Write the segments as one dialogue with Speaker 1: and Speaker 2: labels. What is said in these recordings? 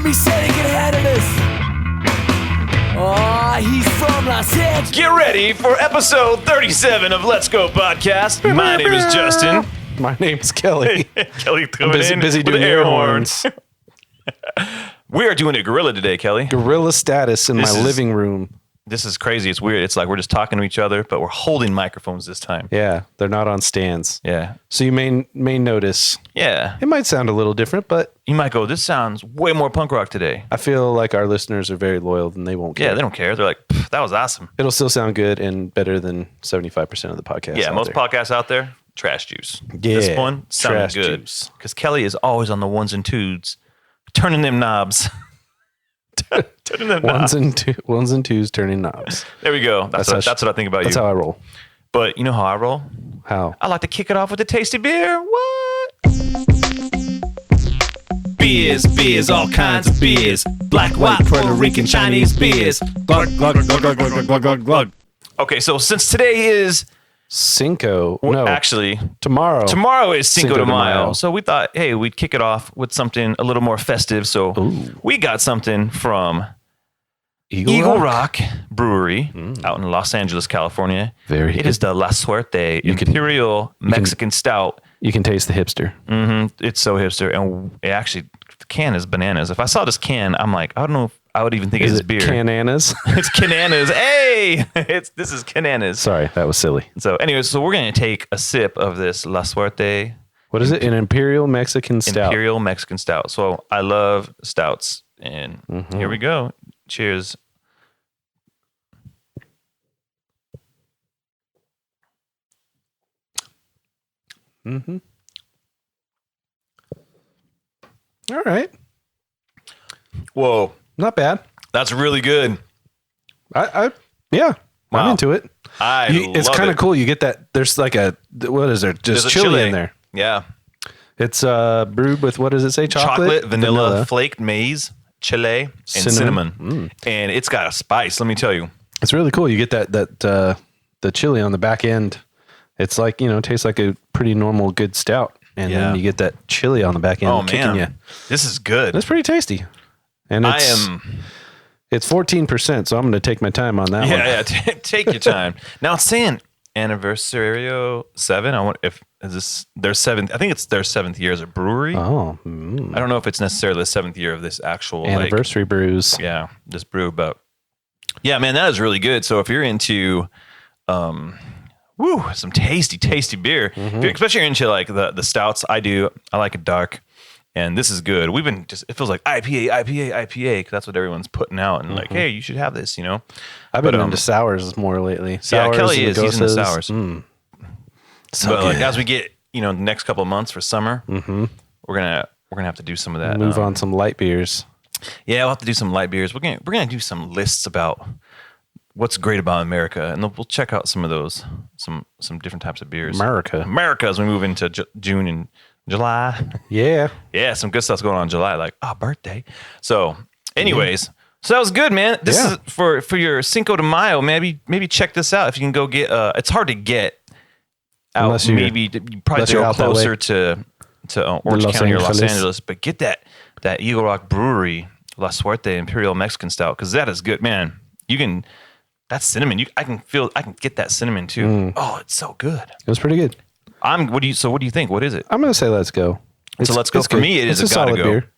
Speaker 1: He said he could handle this. Oh, he's from Los Angeles.
Speaker 2: Get ready for episode 37 of Let's Go Podcast. My name is Justin.
Speaker 3: My name's Kelly.
Speaker 2: Kelly
Speaker 3: I'm busy doing air horns.
Speaker 2: We are doing a gorilla today, Kelly.
Speaker 3: Gorilla status in my living room.
Speaker 2: This is crazy. It's weird. It's like we're just talking to each other, but we're holding microphones this time.
Speaker 3: Yeah, they're not on stands.
Speaker 2: Yeah.
Speaker 3: So you may notice.
Speaker 2: Yeah.
Speaker 3: It might sound a little different, but
Speaker 2: You might go, this sounds way more punk rock today.
Speaker 3: I feel like our listeners are very loyal and they won't care.
Speaker 2: Yeah, they don't care. They're like, that was awesome.
Speaker 3: It'll still sound good and better than 75% of the podcasts.
Speaker 2: Yeah,
Speaker 3: out
Speaker 2: most
Speaker 3: there.
Speaker 2: podcasts out there, trash juice.
Speaker 3: Yeah,
Speaker 2: This one sounded
Speaker 3: trash
Speaker 2: good.
Speaker 3: juice.
Speaker 2: Because Kelly is always on the ones and twos, turning them knobs. Turning them knobs.
Speaker 3: Ones and twos turning knobs.
Speaker 2: There we go. That's what I think about
Speaker 3: That's
Speaker 2: you.
Speaker 3: how I roll.
Speaker 2: But you know how I roll?
Speaker 3: How?
Speaker 2: I like to kick it off with a tasty beer. What? Beers, all kinds of beers. Black, white, Puerto Rican, Chinese beers. Glug, glug, glug, glug, glug, glug, glug, glug. Okay, so since today is...
Speaker 3: Cinco. No,
Speaker 2: Actually,
Speaker 3: tomorrow.
Speaker 2: tomorrow is Cinco de Mayo.
Speaker 3: Mayo.
Speaker 2: So we thought, hey, we'd kick it off with something a little more festive. So we got something from Eagle Rock Brewery out in Los Angeles, California.
Speaker 3: Very
Speaker 2: It
Speaker 3: hip.
Speaker 2: is the La Suerte Imperial Mexican Stout.
Speaker 3: You can taste the hipster.
Speaker 2: It's so hipster. And it actually, the can is bananas. If I saw this can, I'm like, I don't know if I would even think it's beer.
Speaker 3: Cananas?
Speaker 2: It's Cananas. Hey! This is Cananas.
Speaker 3: Sorry, that was silly.
Speaker 2: So anyways, we're going to take a sip of this La Suerte
Speaker 3: What is it? An Imperial Mexican Stout.
Speaker 2: Imperial Mexican Stout. So I love stouts. And here we go. Cheers.
Speaker 3: All right.
Speaker 2: Whoa.
Speaker 3: Not bad.
Speaker 2: That's really good.
Speaker 3: Yeah,
Speaker 2: Wow.
Speaker 3: I'm into it. It's kind of cool. You get that. There's like what is there? Just
Speaker 2: There's a
Speaker 3: chili in there.
Speaker 2: Yeah.
Speaker 3: It's brewed with, what does it say?
Speaker 2: Chocolate, vanilla, flaked maize, chile, and cinnamon. And it's got a spice, let me tell you.
Speaker 3: It's really cool. You get that the chili on the back end. It's like, tastes like a pretty normal good stout. And then you get that chili on the back end kicking you.
Speaker 2: This is good.
Speaker 3: It's pretty tasty. And it's 14%, so I'm going to take my time on that one.
Speaker 2: Yeah, take your time. Now it's saying Anniversario 7. I want is this their 7th? I think it's their 7th year as a brewery.
Speaker 3: Oh,
Speaker 2: I don't know if it's necessarily the 7th year of this actual
Speaker 3: anniversary brews.
Speaker 2: Yeah, this brew, but yeah, man, that is really good. So if you're into some tasty beer, especially if you're into like the stouts, I like it dark. And this is good. We've been it feels like IPA, because that's what everyone's putting out. And like, hey, you should have this,
Speaker 3: I've been into sours more lately. Sours,
Speaker 2: Kelly is. He's into sours.
Speaker 3: So
Speaker 2: but
Speaker 3: good.
Speaker 2: like, as we get, the next couple of months for summer, we're gonna have to do some of that.
Speaker 3: Move on some light beers.
Speaker 2: Yeah, we'll have to do some light beers. We're gonna do some lists about what's great about America, and we'll check out some of those, some different types of beers. America as we move into June and July.
Speaker 3: Yeah.
Speaker 2: Yeah, some good stuff's going on in July, like, birthday. So, anyways, so that was good, man. This is for your Cinco de Mayo. Maybe check this out. If you can go get, it's hard to get out.
Speaker 3: Unless you're
Speaker 2: probably go
Speaker 3: out
Speaker 2: closer to Orange County or Los
Speaker 3: Angeles.
Speaker 2: Angeles, but get that Eagle Rock Brewery La Suerte Imperial Mexican Stout, because that is good, man. That's cinnamon. I can get that cinnamon too. Oh, it's so good.
Speaker 3: It was pretty good.
Speaker 2: What do you think? What is it?
Speaker 3: I'm going to say let's go.
Speaker 2: So let's go. For
Speaker 3: good.
Speaker 2: me, it's a
Speaker 3: solid
Speaker 2: gotta go.
Speaker 3: beer.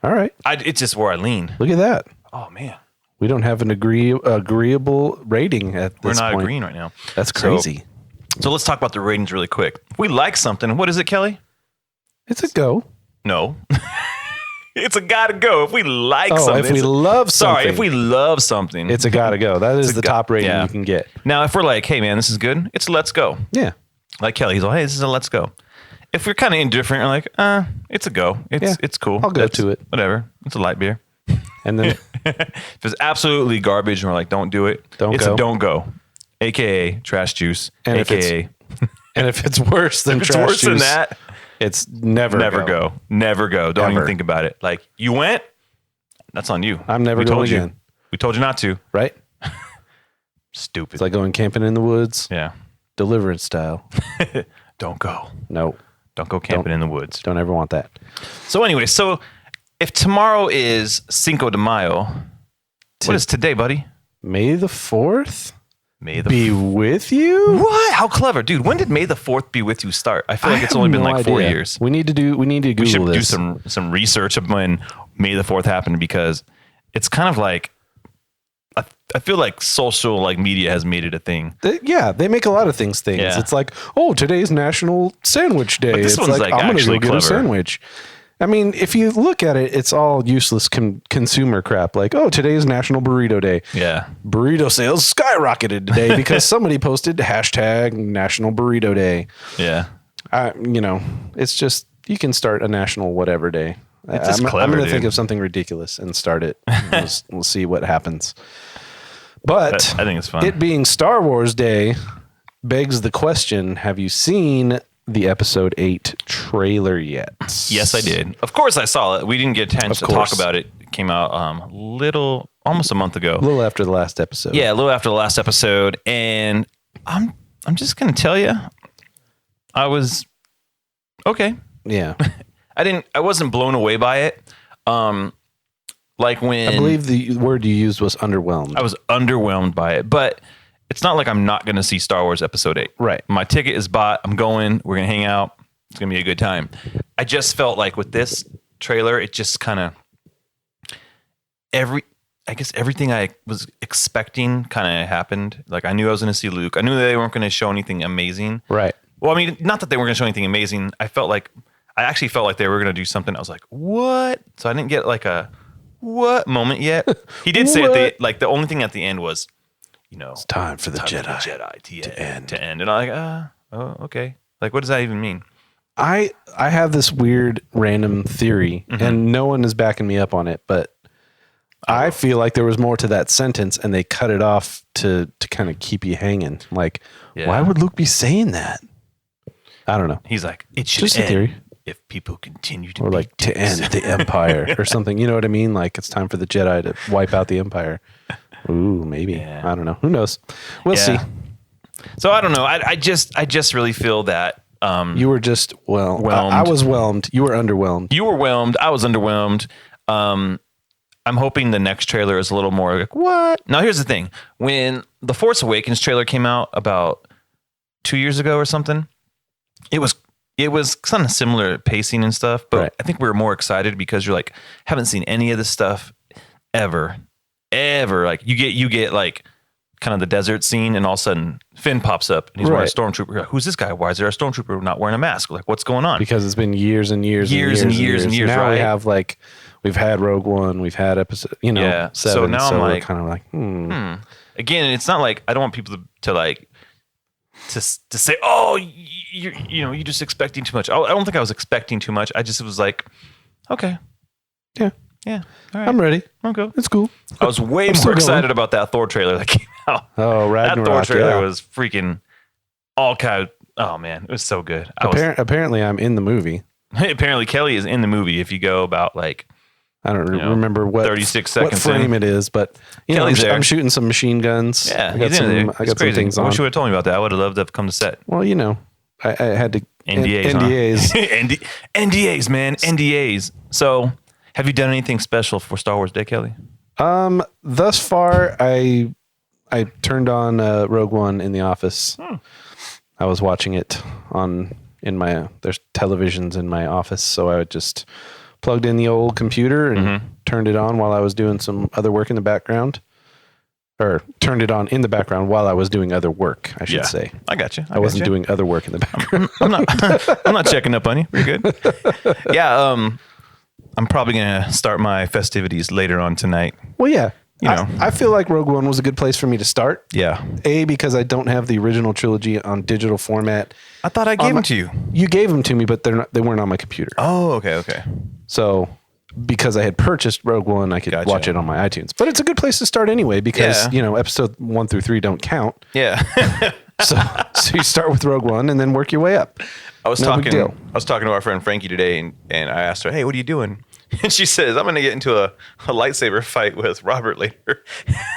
Speaker 3: All right.
Speaker 2: It's just where I lean.
Speaker 3: Look at that.
Speaker 2: Oh man,
Speaker 3: We don't have an agreeable rating at this point.
Speaker 2: we're not agreeing right now.
Speaker 3: That's crazy.
Speaker 2: So let's talk about the ratings really quick. If we like something, what is it, Kelly?
Speaker 3: It's a go.
Speaker 2: No. It's a gotta go. If we like something.
Speaker 3: If we love something.
Speaker 2: Sorry, if we love something.
Speaker 3: It's a gotta go. That is the top rating
Speaker 2: yeah.
Speaker 3: you can get.
Speaker 2: Now, if we're like, hey man, this is good, it's a let's go.
Speaker 3: Yeah.
Speaker 2: Like Kelly, he's like, hey, this is a let's go. If we're kind of indifferent, we're like, it's a go. It's cool.
Speaker 3: I'll go to it.
Speaker 2: Whatever. It's a light beer.
Speaker 3: And then
Speaker 2: if it's absolutely garbage and we're like, don't do it, it's a don't go. AKA trash juice.
Speaker 3: And
Speaker 2: AKA.
Speaker 3: if it's worse than
Speaker 2: if it's
Speaker 3: trash
Speaker 2: worse
Speaker 3: juice,
Speaker 2: than that,
Speaker 3: it's never
Speaker 2: go. Never go. Don't even think about it. Like, you went, that's on you.
Speaker 3: I'm never going again.
Speaker 2: We told you not to.
Speaker 3: Right?
Speaker 2: Stupid.
Speaker 3: It's like going camping in the woods.
Speaker 2: Yeah.
Speaker 3: Deliverance style.
Speaker 2: Don't go.
Speaker 3: No.
Speaker 2: Don't go camping in the woods.
Speaker 3: Don't ever want that.
Speaker 2: So anyway, if tomorrow is Cinco de Mayo, what is today, buddy?
Speaker 3: May the 4th?
Speaker 2: May the
Speaker 3: be with you?
Speaker 2: What? How clever, dude! When did May the 4th be with you start? I feel like it's only been like 4 years.
Speaker 3: We need to Google
Speaker 2: do
Speaker 3: this.
Speaker 2: some research of when May the 4th happened, because it's kind of like I feel like social like media has made it a thing.
Speaker 3: They make a lot of things. Yeah. It's like, oh, today's National Sandwich Day.
Speaker 2: But this
Speaker 3: it's
Speaker 2: one's like
Speaker 3: I'm
Speaker 2: actually
Speaker 3: gonna go get a sandwich. I mean, if you look at it, it's all useless consumer crap. Like, oh, today's National Burrito Day.
Speaker 2: Yeah.
Speaker 3: Burrito sales skyrocketed today because somebody posted hashtag National Burrito Day.
Speaker 2: Yeah.
Speaker 3: It's just, you can start a national whatever day.
Speaker 2: It's just clever,
Speaker 3: I'm going to think of something ridiculous and start it. We'll see what happens. But
Speaker 2: I think it's fun.
Speaker 3: It being Star Wars Day begs the question, have you seen the episode 8 trailer yet?
Speaker 2: Yes, I did. Of course I saw it. We didn't get a chance to talk about it. It came out almost a month ago.
Speaker 3: A little after the last episode.
Speaker 2: Yeah, a little after the last episode. And I'm just going to tell you, I was okay.
Speaker 3: Yeah.
Speaker 2: I wasn't blown away by it. Like when
Speaker 3: I believe the word you used was underwhelmed.
Speaker 2: I was underwhelmed by it, but it's not like I'm not going to see Star Wars Episode 8.
Speaker 3: Right.
Speaker 2: My ticket is bought. I'm going. We're going to hang out. It's going to be a good time. I just felt like with this trailer, it just kind of everything I was expecting kind of happened. Like I knew I was going to see Luke. I knew they weren't going to show anything amazing.
Speaker 3: Right.
Speaker 2: Well, I mean, not that they weren't going to show anything amazing. I actually felt like they were going to do something. I was like, what? So I didn't get like a what moment yet. He did say the only thing at the end was,
Speaker 3: it's time for the Jedi
Speaker 2: to end. And I'm like, oh, okay. Like, what does that even mean?
Speaker 3: I have this weird random theory, and no one is backing me up on it, but I feel like there was more to that sentence, and they cut it off to kind of keep you hanging. Like, why would Luke be saying that? I don't know.
Speaker 2: He's like, it should
Speaker 3: just
Speaker 2: end
Speaker 3: a theory.
Speaker 2: If people continue to
Speaker 3: or like to end the Empire or something. You know what I mean? Like it's time for the Jedi to wipe out the Empire. Ooh, maybe. Yeah. I don't know. Who knows? We'll see.
Speaker 2: So I don't know. I just really feel that
Speaker 3: you were just whelmed. I was whelmed. You were underwhelmed.
Speaker 2: You were whelmed. I was underwhelmed. I'm hoping the next trailer is a little more like, what? Now here's the thing. When the Force Awakens trailer came out about 2 years ago or something, it was kind of similar pacing and stuff, but right. I think we were more excited because you're like, haven't seen any of this stuff ever. Like you get like kind of the desert scene, and all of a sudden Finn pops up and he's wearing a stormtrooper. You're like, who's this guy? Why is there a stormtrooper not wearing a mask? Like, what's going on?
Speaker 3: Because it's been years and years. Now
Speaker 2: right?
Speaker 3: we've had Rogue One, we've had episode, 7.
Speaker 2: So now I'm like,
Speaker 3: kind of like,
Speaker 2: Again, it's not like I don't want people to like to say, oh, you're just expecting too much. I don't think I was expecting too much. I just was like, okay,
Speaker 3: yeah,
Speaker 2: all right.
Speaker 3: I'm ready.
Speaker 2: Okay,
Speaker 3: it's cool.
Speaker 2: I was way more excited about that Thor trailer that came out.
Speaker 3: Oh, Ragnarok.
Speaker 2: That Thor trailer was freaking all kind of. Oh man, it was so good.
Speaker 3: Apparently, I'm in the movie.
Speaker 2: Apparently, Kelly is in the movie. If you go about like,
Speaker 3: I don't remember what
Speaker 2: 36 seconds
Speaker 3: what frame it is, but I'm shooting some machine guns.
Speaker 2: Yeah,
Speaker 3: I got some things on.
Speaker 2: I wish you would have told me about that. I would have loved to have come to set.
Speaker 3: Well, I had to
Speaker 2: NDAs. NDAs, man, NDAs. So, have you done anything special for Star Wars Day, Kelly?
Speaker 3: Thus far, I turned on Rogue One in the office. I was watching it there's televisions in my office, so I would just plugged in the old computer and turned it on while I was doing some other work in the background. Or turned it on in the background while I was doing other work, I should say.
Speaker 2: I got you.
Speaker 3: I wasn't doing other work in the background.
Speaker 2: I'm not checking up on you. You're good. Yeah, I'm probably going to start my festivities later on tonight.
Speaker 3: Well, yeah. I feel like Rogue One was a good place for me to start.
Speaker 2: Yeah.
Speaker 3: Because I don't have the original trilogy on digital format.
Speaker 2: I thought I gave them to you. You
Speaker 3: gave them to me, but they weren't on my computer.
Speaker 2: Oh, okay.
Speaker 3: So because I had purchased Rogue One, I could watch it on my iTunes. But it's a good place to start anyway because, episode 1 through 3 don't count.
Speaker 2: Yeah.
Speaker 3: so you start with Rogue One and then work your way up.
Speaker 2: I was talking to our friend Frankie today, and I asked her, hey, what are you doing? And she says, I'm going to get into a lightsaber fight with Robert later.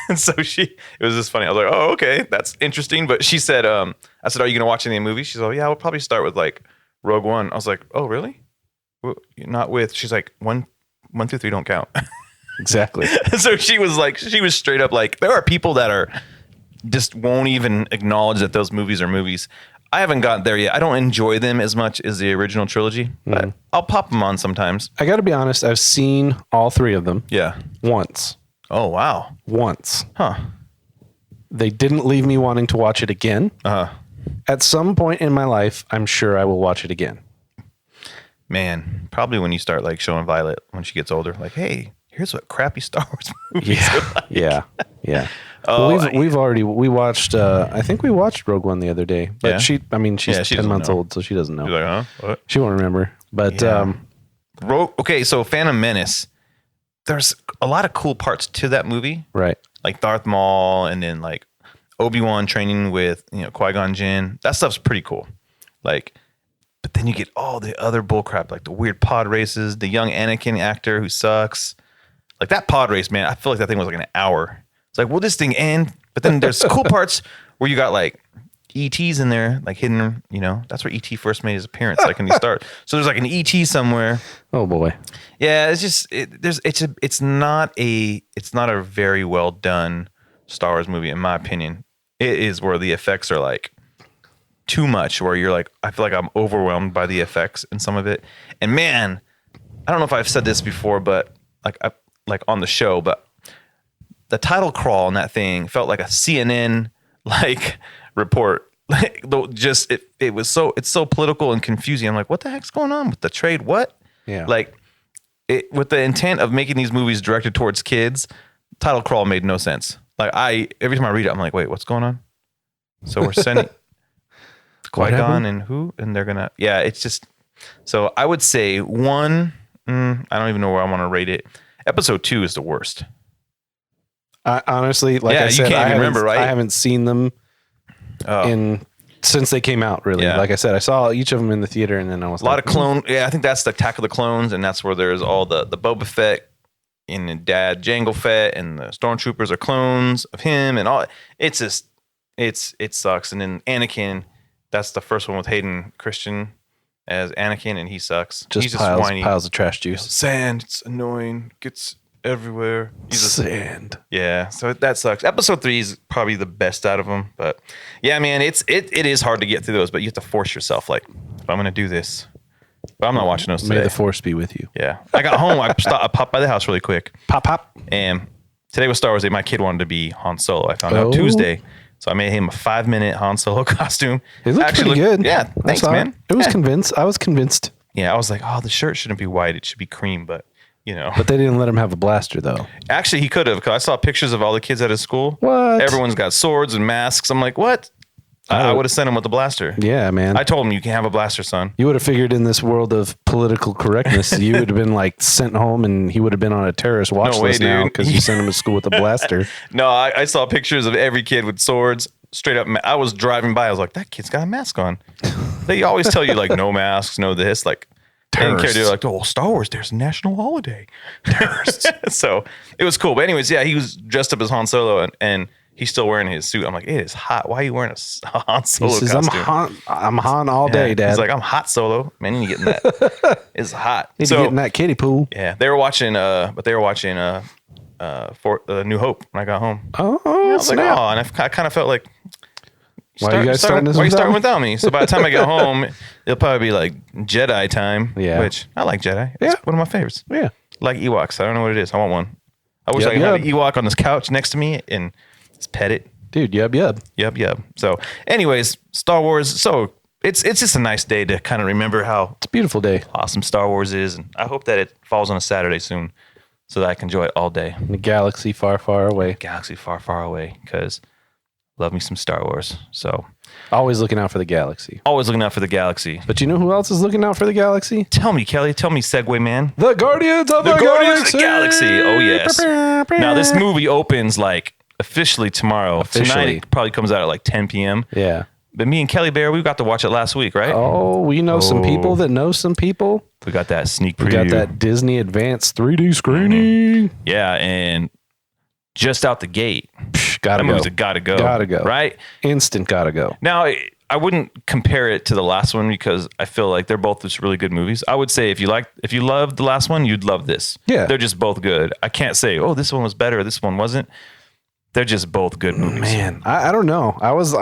Speaker 2: And so it was just funny. I was like, oh, okay, that's interesting. But she said, I said, are you going to watch any movies? She's like, yeah, we'll probably start with like Rogue One. I was like, oh, really? Well, not with, she's like, one 1 through 3 don't count.
Speaker 3: Exactly.
Speaker 2: So she was straight up like, there are people that are just won't even acknowledge that those movies are movies. I haven't gotten there yet. I don't enjoy them as much as the original trilogy, but I'll pop them on sometimes.
Speaker 3: I got to be honest. I've seen all 3 of them.
Speaker 2: Yeah.
Speaker 3: Once.
Speaker 2: Oh, wow.
Speaker 3: Once.
Speaker 2: Huh.
Speaker 3: They didn't leave me wanting to watch it again. At some point in my life, I'm sure I will watch it again.
Speaker 2: Man, probably when you start like showing Violet when she gets older, like, hey, here's what crappy Star Wars movies are like.
Speaker 3: Yeah.
Speaker 2: Oh,
Speaker 3: Well, we watched. I think we watched Rogue One the other day, but
Speaker 2: Yeah?
Speaker 3: she's
Speaker 2: she
Speaker 3: 10
Speaker 2: doesn't
Speaker 3: months
Speaker 2: know.
Speaker 3: old, so she doesn't know.
Speaker 2: She's like, huh? What?
Speaker 3: She won't remember. But
Speaker 2: Yeah. Okay, so Phantom Menace. There's a lot of cool parts to that movie,
Speaker 3: right.
Speaker 2: like Darth Maul, and then like Obi-Wan training with Qui-Gon Jinn. That stuff's pretty cool. Like, but then you get all the other bullcrap, like the weird pod races, the young Anakin actor who sucks. Like that pod race, man. I feel like that thing was like an hour. It's like, will this thing end? But then there's cool parts where you got like ETs in there, like hidden. That's where ET first made his appearance, like when you start. So there's like an ET somewhere.
Speaker 3: Oh boy.
Speaker 2: Yeah, it's just it's not a very well done Star Wars movie in my opinion. It is where the effects are like too much, where you're like, I feel like I'm overwhelmed by the effects in some of it. And man, I don't know if I've said this before, but like on the show, but the title crawl on that thing felt like a CNN like report. Like just it's so political and confusing. I'm like, what the heck's going on with the trade? What?
Speaker 3: Yeah.
Speaker 2: Like it with the intent of making these movies directed towards kids, title crawl made no sense. Like every time I read it, I'm like, wait, what's going on? So we're sending Qui-Gon and who? And they're gonna it's just so I would say 1, I don't even know where I want to rate it. Episode 2 is the worst.
Speaker 3: I honestly, like I said,
Speaker 2: you can't even remember, right?
Speaker 3: I haven't seen them since they came out, really.
Speaker 2: Yeah.
Speaker 3: Like I said, I saw each of them in the theater, and then I was
Speaker 2: A lot of clone. Yeah, I think that's the Attack of the Clones, and that's where there's all the Boba Fett and the dad Jango Fett, and the stormtroopers are clones of him, and all. It's just it sucks. And then Anakin, that's the first one with Hayden Christian as Anakin, and he sucks.
Speaker 3: He's just whiny. Piles of trash juice.
Speaker 2: Sand. It's annoying. Gets everywhere.
Speaker 3: Sand.
Speaker 2: Yeah, so that sucks. Episode 3 is probably the best out of them, but yeah, man, it is hard to get through those, but you have to force yourself. Like, if I'm gonna do this, but I'm not watching those today.
Speaker 3: May the force be with you.
Speaker 2: Yeah, I got home. I popped by the house really quick.
Speaker 3: Pop.
Speaker 2: And today was Star Wars Day. My kid wanted to be Han Solo. I found out Tuesday, so I made him a 5-minute Han Solo costume.
Speaker 3: It looked pretty good.
Speaker 2: Yeah, thanks, man.
Speaker 3: I was convinced.
Speaker 2: Yeah, I was like, oh, the shirt shouldn't be white. It should be cream, but.
Speaker 3: But they didn't let him have a blaster, though.
Speaker 2: Actually, he could have, because I saw pictures of all the kids at his school.
Speaker 3: What?
Speaker 2: Everyone's got swords and masks. I'm like, what? I would have sent him with a blaster.
Speaker 3: Yeah, man.
Speaker 2: I told him, you can have a blaster, son.
Speaker 3: You would have figured in this world of political correctness, you would have been like sent home, and he would have been on a terrorist watch list now because you sent him to school with a blaster.
Speaker 2: No, I saw pictures of every kid with swords. Straight up, I was driving by. I was like, that kid's got a mask on. They always tell you, like, no masks, no this. Like,
Speaker 3: Terrorists.
Speaker 2: They're like, oh, Star Wars, there's a national holiday. Terrorists. So it was cool. But anyways, yeah, he was dressed up as Han Solo, and he's still wearing his suit. I'm like, it is hot. Why are you wearing a Han Solo
Speaker 3: he says,
Speaker 2: costume?
Speaker 3: I'm Han all day, Dad.
Speaker 2: He's like, I'm hot Solo. Man, you need to get in that. It's hot.
Speaker 3: Need to get in that kiddie pool.
Speaker 2: Yeah, they were watching, for New Hope when I got home.
Speaker 3: Oh,
Speaker 2: I was like, oh, and I kind of felt like,
Speaker 3: why are you guys starting this
Speaker 2: why are you
Speaker 3: without
Speaker 2: starting
Speaker 3: me?
Speaker 2: without me? So by the time I get home, it'll probably be like Jedi time.
Speaker 3: Yeah.
Speaker 2: Which I like Jedi. It's one of my favorites.
Speaker 3: Yeah.
Speaker 2: Like Ewoks. I don't know what it is. I want one. I wish I could have an Ewok on this couch next to me and just pet it.
Speaker 3: Dude, yub.
Speaker 2: Yub. So anyways, Star Wars. So it's just a nice day to kind of remember how
Speaker 3: It's a beautiful day.
Speaker 2: awesome Star Wars is. And I hope that it falls on a Saturday soon so that I can enjoy it all day.
Speaker 3: In a galaxy far, far away.
Speaker 2: Galaxy far, far away, because love me some Star Wars. So
Speaker 3: Always looking out for the galaxy.
Speaker 2: always looking out for the galaxy.
Speaker 3: But you know who else is looking out for the galaxy?
Speaker 2: Tell me, Kelly. Tell me, Segway Man.
Speaker 3: The Guardians of the
Speaker 2: Guardians
Speaker 3: Galaxy.
Speaker 2: of the Galaxy. Oh, yes. Now, this movie opens like officially tomorrow. Tonight it probably comes out at like 10 p.m.
Speaker 3: Yeah.
Speaker 2: But me and Kelly Bear, we got to watch it last week, right?
Speaker 3: Oh, we know some people that know some people.
Speaker 2: We got that sneak preview.
Speaker 3: We got that Disney Advanced 3D screening.
Speaker 2: Yeah, and just out the gate,
Speaker 3: Gotta
Speaker 2: that
Speaker 3: go.
Speaker 2: movie's a gotta go.
Speaker 3: Gotta go.
Speaker 2: Right?
Speaker 3: Instant gotta go.
Speaker 2: Now, I wouldn't compare it to the last one because I feel like they're both just really good movies. I would say if you loved the last one, you'd love this.
Speaker 3: Yeah.
Speaker 2: They're just both good. I can't say, oh, this one was better, this one wasn't. They're just both good movies.
Speaker 3: Man, I don't know. I was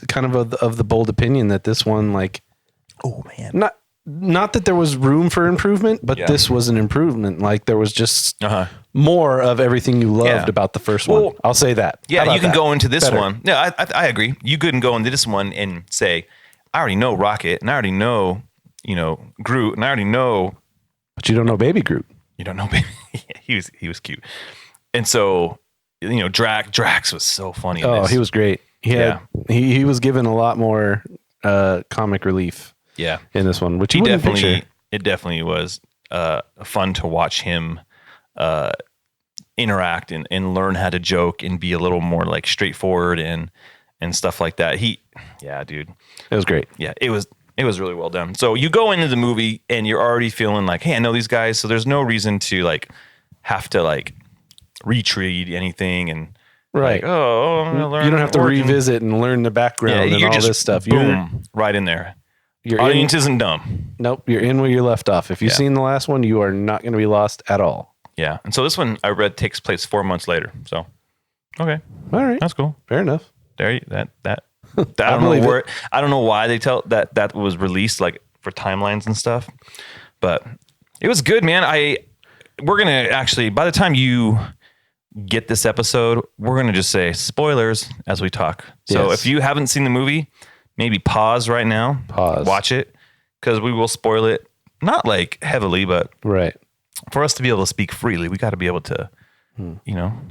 Speaker 3: kind of the bold opinion that this one, like,
Speaker 2: Oh man.
Speaker 3: not that there was room for improvement, but this was an improvement. Like there was just more of everything you loved about the first one. I'll say that.
Speaker 2: Yeah, you can go into this one. Yeah, I agree. You couldn't go into this one and say, I already know Rocket and I already know, Groot and I already know.
Speaker 3: But you don't know Baby Groot.
Speaker 2: You don't know Baby. Yeah, he was cute. And so, Drax was so funny.
Speaker 3: Oh, he was great. He was given a lot more comic relief.
Speaker 2: Yeah,
Speaker 3: in this one, which
Speaker 2: it definitely was fun to watch him interact and learn how to joke and be a little more like straightforward and stuff like that. Dude,
Speaker 3: it was great.
Speaker 2: Yeah, it was really well done. So you go into the movie and you're already feeling like, hey, I know these guys, so there's no reason to like have to like retreat anything and.
Speaker 3: Right.
Speaker 2: Like, I'm gonna learn.
Speaker 3: You don't have to revisit and learn the background and all this stuff.
Speaker 2: Boom, right in there. Your audience isn't dumb.
Speaker 3: Nope. You're in where you left off. If you've seen the last one, you are not going to be lost at all.
Speaker 2: Yeah. And so this one I read takes place 4 months later. So, okay.
Speaker 3: All right.
Speaker 2: That's cool.
Speaker 3: Fair enough.
Speaker 2: I don't know why they tell that was released like for timelines and stuff, but it was good, man. We're going to actually, by the time you get this episode, we're going to just say spoilers as we talk. So if you haven't seen the movie, maybe pause right now. Watch it, because we will spoil it. Not like heavily, but for us to be able to speak freely, we got to be able to,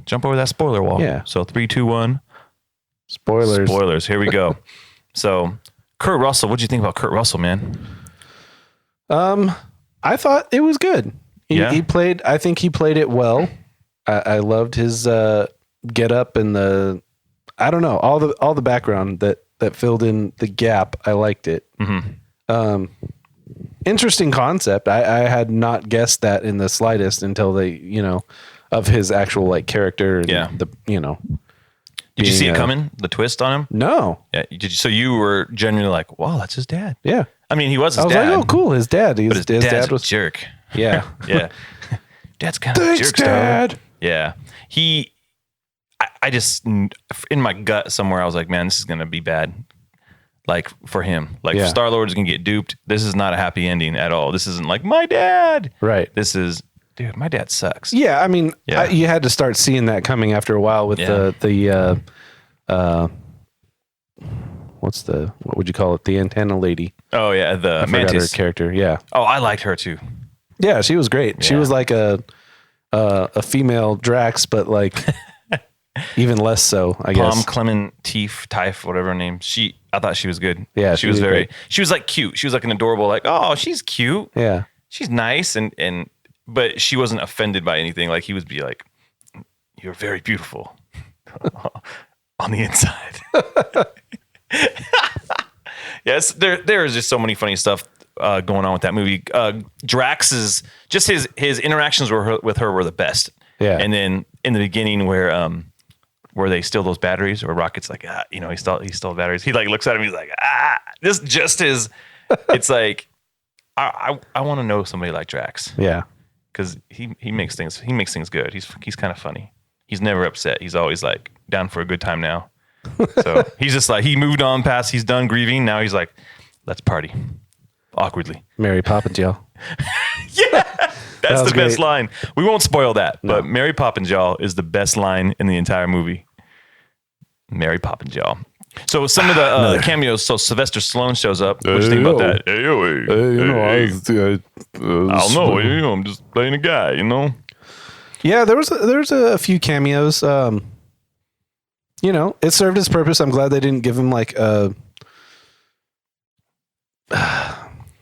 Speaker 2: jump over that spoiler wall.
Speaker 3: Yeah.
Speaker 2: So 3, 2, 1.
Speaker 3: Spoilers.
Speaker 2: Here we go. So Kurt Russell, what'd you think about Kurt Russell, man?
Speaker 3: I thought it was good. I think he played it well. I loved his get up and I don't know, all the background that filled in the gap. I liked it. Mm-hmm. Interesting concept. I had not guessed that in the slightest until of his actual like character. And
Speaker 2: Did you see it coming? The twist on him?
Speaker 3: No.
Speaker 2: Yeah. So you were genuinely like, wow, that's his dad.
Speaker 3: Yeah.
Speaker 2: I mean, he was his
Speaker 3: dad.
Speaker 2: I was
Speaker 3: like, oh, cool. His dad.
Speaker 2: But his dad was a jerk.
Speaker 3: Yeah.
Speaker 2: Yeah. Dad's kind of a jerk.
Speaker 3: Dad.
Speaker 2: Yeah. I just, in my gut somewhere, I was like, man, this is going to be bad. Like for him, Star-Lord is going to get duped. This is not a happy ending at all. This isn't like my dad.
Speaker 3: Right.
Speaker 2: This is, dude, my dad sucks.
Speaker 3: Yeah. I mean, you had to start seeing that coming after a while with what would you call it? The antenna lady.
Speaker 2: Oh yeah. The Mantis
Speaker 3: her character. Yeah.
Speaker 2: Oh, I liked her too.
Speaker 3: Yeah. She was great. Yeah. She was like a female Drax, but like even less so, I guess.
Speaker 2: Palm Clementif, Typh, whatever her name. I thought she was good.
Speaker 3: Yeah.
Speaker 2: She was she was like cute. She was like an adorable, like, oh, she's cute.
Speaker 3: Yeah.
Speaker 2: She's nice. But she wasn't offended by anything. Like he would be like, you're very beautiful on the inside. Yes. There is just so many funny stuff going on with that movie. Drax is just his interactions with her were the best.
Speaker 3: Yeah.
Speaker 2: And then in the beginning where they steal those batteries, or Rocket's like, he stole batteries. He like looks at him. He's like, this just is. It's like, I want to know somebody like Drax.
Speaker 3: Yeah.
Speaker 2: Cause he makes things good. He's kind of funny. He's never upset. He's always like down for a good time now. So he's just like, he moved on past, he's done grieving. Now he's like, let's party. Awkwardly.
Speaker 3: Mary Poppins, y'all.
Speaker 2: Yeah. That's the best
Speaker 3: great.
Speaker 2: line. We won't spoil that, but Mary Poppins, y'all is the best line in the entire movie. Mary Poppins, y'all. So some of the cameos, so Sylvester Stallone shows up. What do you think about that? I don't know. I'm just playing a guy,
Speaker 3: Yeah, there's a few cameos. It served its purpose. I'm glad they didn't give him like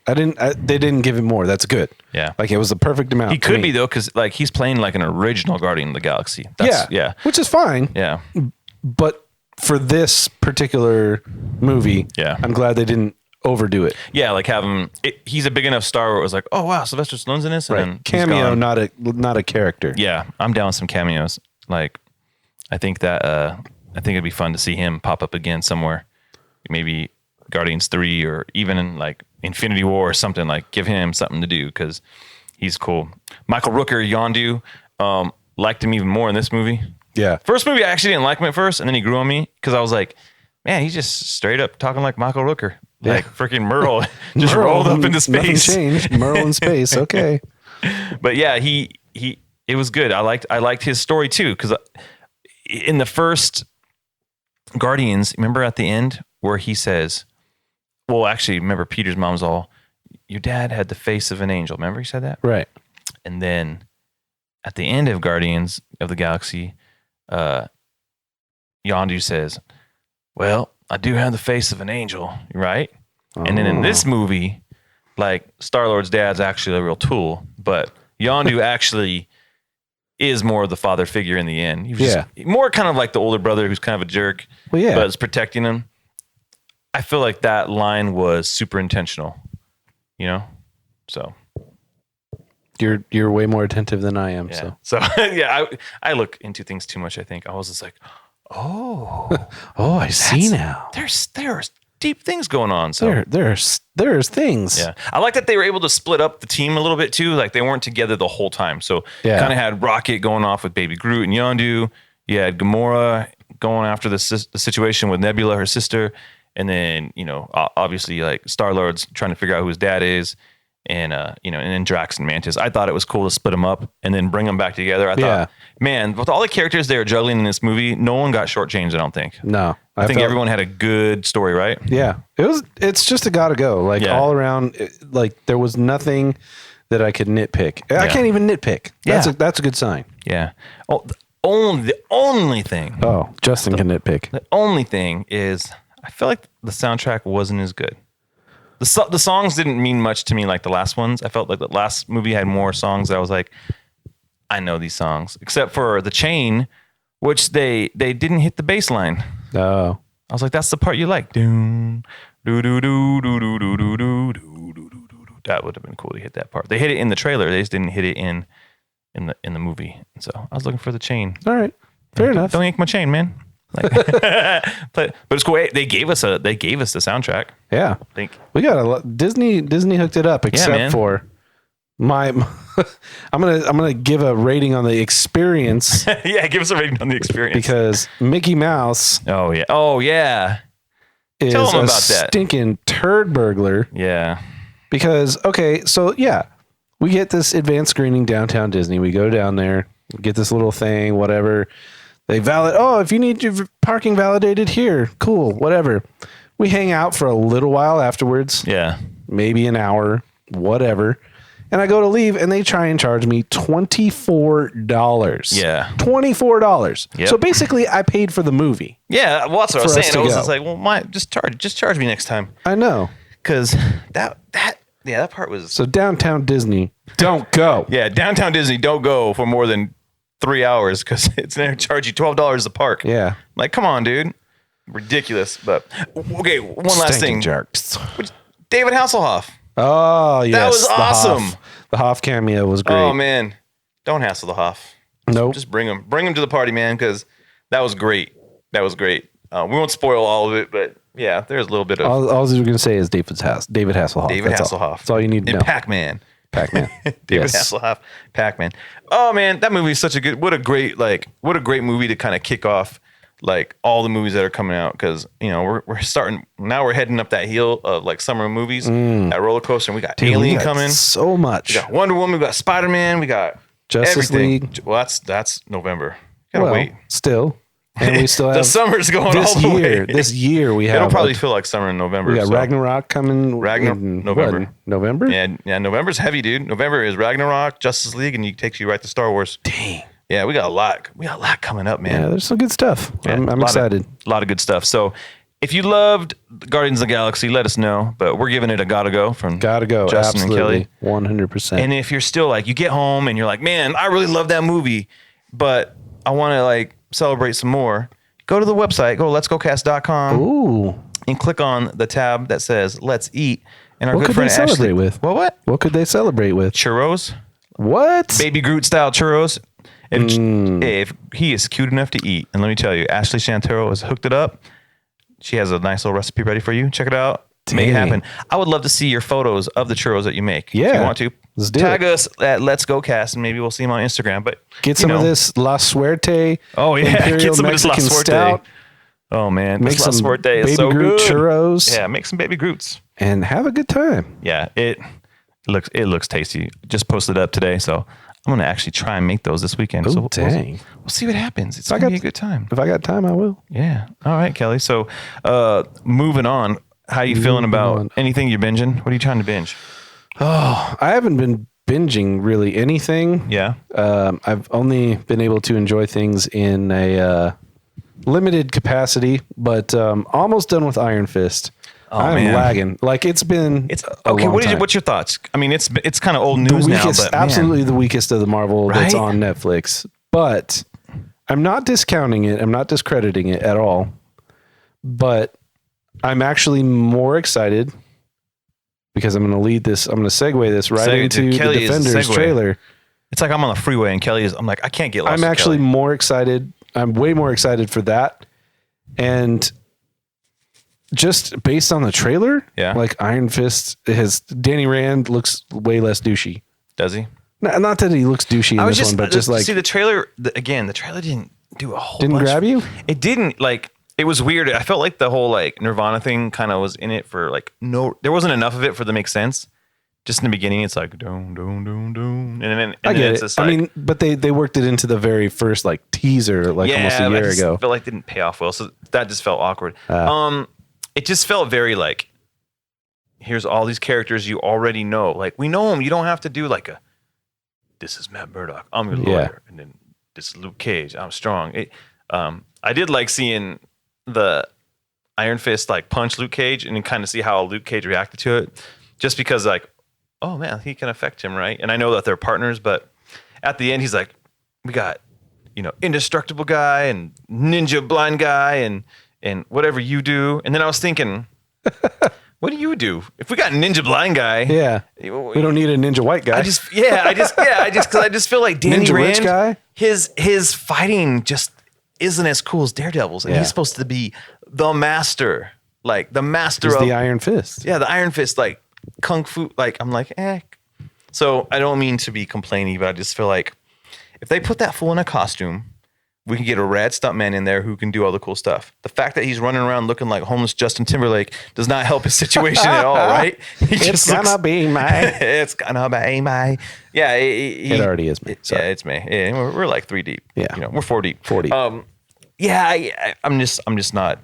Speaker 3: they didn't give him more. That's good.
Speaker 2: Yeah.
Speaker 3: Like it was the perfect amount.
Speaker 2: He could be though, because like he's playing like an original Guardian of the Galaxy. Yeah.
Speaker 3: Which is fine.
Speaker 2: Yeah.
Speaker 3: But for this particular movie, I'm glad they didn't overdo it.
Speaker 2: Yeah, like have him. He's a big enough star where it was like, oh wow, Sylvester Stallone's in this, and then
Speaker 3: cameo, not a character.
Speaker 2: Yeah, I'm down with some cameos. Like, I think it'd be fun to see him pop up again somewhere. Maybe Guardians 3 or even in like Infinity War or something. Like give him something to do because he's cool. Michael Rooker, Yondu, liked him even more in this movie.
Speaker 3: Yeah.
Speaker 2: First movie, I actually didn't like him at first, and then he grew on me because I was like, man, he's just straight up talking like Michael Rooker.
Speaker 3: Yeah.
Speaker 2: Like freaking Merle just rolled up into
Speaker 3: Nothing
Speaker 2: space.
Speaker 3: changed. Merle in space. Okay.
Speaker 2: But yeah, it was good. I liked his story too because in the first Guardians, remember at the end where he says, well, actually, remember Peter's mom's all, your dad had the face of an angel. Remember he said that?
Speaker 3: Right.
Speaker 2: And then at the end of Guardians of the Galaxy, Yondu says, well, I do have the face of an angel, right? Oh. And then in this movie, like Star-Lord's dad's actually a real tool, but Yondu actually is more of the father figure in the end. He was just more kind of like the older brother who's kind of a jerk, but is protecting him. I feel like that line was super intentional, you know? So
Speaker 3: you're way more attentive than I am.
Speaker 2: Yeah. So yeah, I look into things too much. I think I was just like, I see now. There's deep things going on. So
Speaker 3: there's things.
Speaker 2: Yeah, I like that they were able to split up the team a little bit too. Like they weren't together the whole time. So kind of had Rocket going off with Baby Groot and Yondu. You had Gamora going after the situation with Nebula, her sister, and then obviously like Star-Lord's trying to figure out who his dad is. And and then Drax and Mantis. I thought it was cool to split them up and then bring them back together. I thought, man, with all the characters they were juggling in this movie, no one got shortchanged. I don't think.
Speaker 3: No,
Speaker 2: I think everyone had a good story, right?
Speaker 3: Yeah, it's just a gotta go. Like all around, like there was nothing that I could nitpick. I can't even nitpick. That's a good sign.
Speaker 2: Yeah. Oh, the only thing.
Speaker 3: Oh, Justin can nitpick.
Speaker 2: The only thing is, I feel like the soundtrack wasn't as good. The songs didn't mean much to me like the last ones. I felt like the last movie had more songs that I was like, I know these songs. Except for The Chain, which they didn't hit the bass line.
Speaker 3: Oh.
Speaker 2: I was like, that's the part you like. Doom, doo doo doo doo doo doo doo doo doo doo doo. That would have been cool to hit that part. They hit it in the trailer. They just didn't hit it in the movie. So I was looking for The Chain.
Speaker 3: All right. Fair enough.
Speaker 2: Don't yank my chain, man. Like, but it's cool. They gave us the soundtrack.
Speaker 3: Yeah,
Speaker 2: I think
Speaker 3: we got a lot. Disney hooked it up, except for my. I'm gonna give a rating on the experience.
Speaker 2: Yeah, give us a rating on the experience
Speaker 3: because Mickey Mouse.
Speaker 2: Oh yeah.
Speaker 3: Is
Speaker 2: Tell them
Speaker 3: a
Speaker 2: about that
Speaker 3: stinking turd burglar.
Speaker 2: Yeah.
Speaker 3: Because we get this advanced screening downtown Disney. We go down there, get this little thing, whatever. They if you need your parking validated here, cool, whatever. We hang out for a little while afterwards.
Speaker 2: Yeah.
Speaker 3: Maybe an hour, whatever. And I go to leave and they try and charge me $24.
Speaker 2: Yeah.
Speaker 3: $24.
Speaker 2: Yep.
Speaker 3: So basically I paid for the movie.
Speaker 2: Yeah, well, that's what I was saying. I was
Speaker 3: go.
Speaker 2: just like, well, just charge me next time.
Speaker 3: I know.
Speaker 2: Because that part was...
Speaker 3: So downtown Disney, don't go.
Speaker 2: Yeah, downtown Disney, don't go for more than 3 hours because it's going to charge you $12 a park.
Speaker 3: Yeah.
Speaker 2: Like, come on, dude. Ridiculous. But, okay, one last thing.
Speaker 3: Jerks.
Speaker 2: David Hasselhoff.
Speaker 3: Oh, yes.
Speaker 2: That was awesome.
Speaker 3: The Hoff cameo was great.
Speaker 2: Oh, man. Don't hassle the Hoff.
Speaker 3: Nope.
Speaker 2: Just bring him. Bring him to the party, man, because that was great. That was great. We won't spoil all of it, but yeah, there's a little bit of...
Speaker 3: All I was going to say is David Hasselhoff.
Speaker 2: David Hasselhoff.
Speaker 3: That's all you need to know.
Speaker 2: And Pac-Man. David
Speaker 3: Yes.
Speaker 2: Hasselhoff, Pac-Man. Oh man, that movie is such a good. What a great movie to kind of kick off like all the movies that are coming out because we're starting now. We're heading up that hill of like summer movies, that roller coaster. And we got Alien coming.
Speaker 3: So much.
Speaker 2: We got Wonder Woman. We got Spider-Man. We got
Speaker 3: Justice
Speaker 2: everything.
Speaker 3: League.
Speaker 2: Well, that's November. Gotta wait.
Speaker 3: Still. And we still have
Speaker 2: the summer's going all the way.
Speaker 3: This year we have.
Speaker 2: It'll probably feel like summer in November.
Speaker 3: We got Ragnarok coming.
Speaker 2: November.
Speaker 3: November?
Speaker 2: Yeah, November's heavy, dude. November is Ragnarok, Justice League, and it takes you right to Star Wars.
Speaker 3: Dang.
Speaker 2: Yeah, we got a lot. We got a lot coming up, man.
Speaker 3: Yeah, there's some good stuff.
Speaker 2: Yeah,
Speaker 3: I'm excited.
Speaker 2: A lot of good stuff. So if you loved Guardians of the Galaxy, let us know. But we're giving it a gotta go from Justin
Speaker 3: absolutely,
Speaker 2: and Kelly.
Speaker 3: 100%.
Speaker 2: And if you're still like, you get home and you're like, man, I really love that movie, but I want to like celebrate some more. Go to the website, go to letsgocast.com.
Speaker 3: Ooh.
Speaker 2: And click on the tab that says Let's Eat. And our
Speaker 3: what
Speaker 2: good
Speaker 3: could
Speaker 2: friend
Speaker 3: they celebrate
Speaker 2: Ashley,
Speaker 3: with?
Speaker 2: What?
Speaker 3: What could they celebrate with?
Speaker 2: Churros.
Speaker 3: What?
Speaker 2: Baby Groot style churros. If he is cute enough to eat, and let me tell you, Ashley Shantero has hooked it up. she has a nice little recipe ready for you. Check it out. Make it happen. I would love to see your photos of the churros that you make.
Speaker 3: Yeah.
Speaker 2: If you want to,
Speaker 3: let's do
Speaker 2: tag
Speaker 3: it.
Speaker 2: us at Let's Go Cast, and maybe we'll see them on Instagram. But
Speaker 3: Get some of this La Suerte.
Speaker 2: Oh yeah,
Speaker 3: Imperial
Speaker 2: get some
Speaker 3: Mexican
Speaker 2: of this La Suerte.
Speaker 3: Stout.
Speaker 2: Oh man,
Speaker 3: Make
Speaker 2: this La
Speaker 3: some
Speaker 2: Suerte is
Speaker 3: baby
Speaker 2: so
Speaker 3: Groot
Speaker 2: good.
Speaker 3: churros.
Speaker 2: Yeah, make some baby Groots.
Speaker 3: And have a good time.
Speaker 2: Yeah, it looks tasty. Just posted up today, so I'm gonna actually try and make those this weekend.
Speaker 3: Oh,
Speaker 2: so
Speaker 3: dang.
Speaker 2: We'll see what happens. It's gonna be a good time.
Speaker 3: If I got time, I will.
Speaker 2: Yeah. All right, Kelly. So moving on. How you feeling about anything you're binging? What are you trying to binge?
Speaker 3: Oh, I haven't been binging really anything.
Speaker 2: Yeah.
Speaker 3: I've only been able to enjoy things in a limited capacity, but almost done with Iron Fist. I'm lagging. Like it's been.
Speaker 2: It's okay. What's your thoughts? I mean, it's kind of old news now, but
Speaker 3: absolutely the weakest of the Marvel that's on Netflix. But I'm not discounting it. I'm not discrediting it at all. But I'm actually more excited because I'm going to lead this. I'm going to segue this into the Defenders trailer.
Speaker 2: It's like I'm on the freeway and I'm like, I can't get lost.
Speaker 3: I'm actually more excited. I'm way more excited for that. And just based on the trailer, like Iron Fist, Danny Rand looks way less douchey.
Speaker 2: Does he?
Speaker 3: Not that he looks douchey in this one, but just like...
Speaker 2: See, the trailer, the trailer didn't do a whole
Speaker 3: Didn't
Speaker 2: bunch.
Speaker 3: grab you?
Speaker 2: It didn't, like... It was weird. I felt like the whole like Nirvana thing kind of was in it for like there wasn't enough of it for it to make sense. Just in the beginning, it's like doom doom doom doom, and then it's just like,
Speaker 3: I mean, but they worked it into the very first like teaser like almost a year ago.
Speaker 2: Felt like it didn't pay off well, so that just felt awkward. It just felt very like here's all these characters you already know. Like we know them. You don't have to do like this is Matt Murdock. I'm your lawyer, and then this is Luke Cage. I'm strong. I did like seeing the Iron Fist like punch Luke Cage and then kind of see how Luke Cage reacted to it, just because like, oh man, he can affect him, right? And I know that they're partners, but at the end he's like, we got indestructible guy and ninja blind guy and whatever you do. And then I was thinking, what do you do if we got ninja blind guy?
Speaker 3: Yeah, we don't need a ninja white guy.
Speaker 2: I just because I just feel like Danny
Speaker 3: ninja
Speaker 2: Rand,
Speaker 3: rich guy.
Speaker 2: His fighting just isn't as cool as Daredevil's, and he's supposed to be the master, like the master
Speaker 3: He's
Speaker 2: of
Speaker 3: the Iron Fist.
Speaker 2: Yeah, the Iron Fist, like kung fu. Like I'm like, So I don't mean to be complaining, but I just feel like if they put that fool in a costume, we can get a rad stuntman in there who can do all the cool stuff. The fact that he's running around looking like homeless Justin Timberlake does not help his situation at all, right?
Speaker 3: It's gonna be my.
Speaker 2: Yeah,
Speaker 3: it already is me. Sorry.
Speaker 2: Yeah, it's me. Yeah, we're like 3 deep.
Speaker 3: Yeah,
Speaker 2: we're 4 deep.
Speaker 3: 40.
Speaker 2: I'm just not.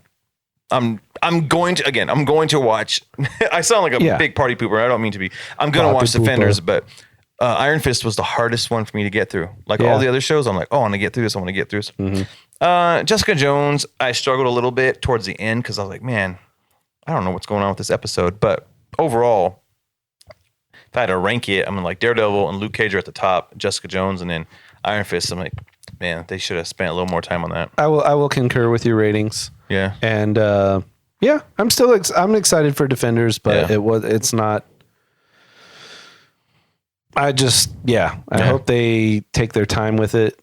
Speaker 2: I'm going to watch. I sound like a big party pooper. I don't mean to be. I'm going to watch Defenders, but Iron Fist was the hardest one for me to get through. Like all the other shows, I'm like, oh, I want to get through this. I want to get through this. Mm-hmm. Jessica Jones, I struggled a little bit towards the end because I was like, man, I don't know what's going on with this episode. But overall, if I had to rank it, I'm like Daredevil and Luke Cage are at the top, Jessica Jones, and then Iron Fist. I'm like, man, they should have spent a little more time on that. I
Speaker 3: will concur with your ratings.
Speaker 2: Yeah.
Speaker 3: And I'm excited for Defenders, but it's not. I hope they take their time with it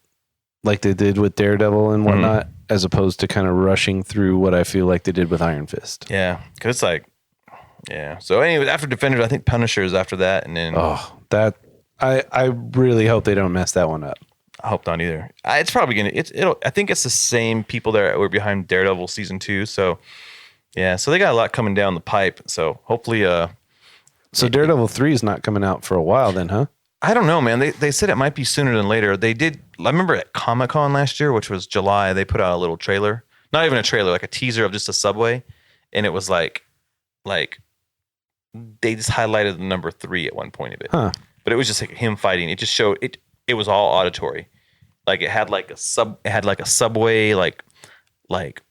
Speaker 3: like they did with Daredevil and whatnot, as opposed to kind of rushing through what I feel like they did with Iron Fist.
Speaker 2: Yeah. Cause it's like, yeah. So anyway, after Defenders, I think Punisher is after that. And then.
Speaker 3: I really hope they don't mess that one up.
Speaker 2: I hope not either. It's probably I think it's the same people that were behind Daredevil season 2. So yeah. So they got a lot coming down the pipe. So hopefully,
Speaker 3: so Daredevil 3 is not coming out for a while then, huh?
Speaker 2: I don't know, man. They said it might be sooner than later. They did. I remember at Comic-Con last year, which was July, they put out a little trailer. Not even a trailer, like a teaser of just a subway. And it was like they just highlighted the number 3 at one point of it.
Speaker 3: Huh.
Speaker 2: But it was just like him fighting. It just showed it was all auditory. Like it had like a subway, like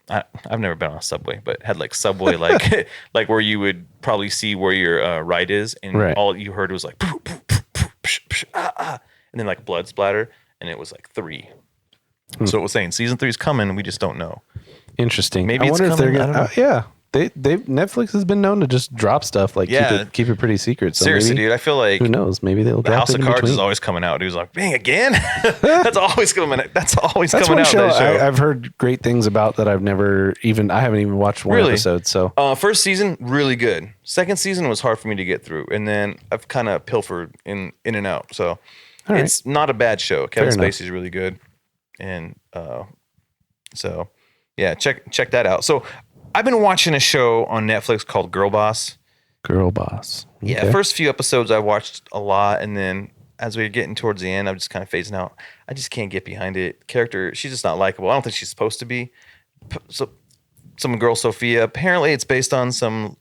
Speaker 2: I've never been on a subway, but it had like subway, like like where you would probably see where your ride is, and all you heard was like, and then like blood splatter, and it was like 3. So it was saying season 3 is coming, and we just don't know.
Speaker 3: Interesting.
Speaker 2: Maybe
Speaker 3: I
Speaker 2: it's
Speaker 3: wonder
Speaker 2: coming.
Speaker 3: if they're gonna. Yeah, Netflix has been known to just drop stuff like keep it pretty secret. So
Speaker 2: seriously, dude, I feel like
Speaker 3: who knows? Maybe they'll drop
Speaker 2: House
Speaker 3: it
Speaker 2: of
Speaker 3: in
Speaker 2: Cards
Speaker 3: between.
Speaker 2: is always coming out. Dude's like, dang, again? That's always coming. That's
Speaker 3: one
Speaker 2: coming out.
Speaker 3: Show,
Speaker 2: that show.
Speaker 3: I've heard great things about that. I haven't even watched one episode. So
Speaker 2: first season really good. Second season was hard for me to get through, and then I've kind of pilfered in and out. So it's not a bad show. Kevin Spacey's really good, and so yeah, check that out. So I've been watching a show on Netflix called Girl Boss.
Speaker 3: Girl Boss. Okay.
Speaker 2: Yeah, first few episodes I watched a lot, and then as we were getting towards the end, I'm just kind of phasing out. I just can't get behind it. Character, she's just not likable. I don't think she's supposed to be. So, some girl, Sophia. Apparently, it's based on some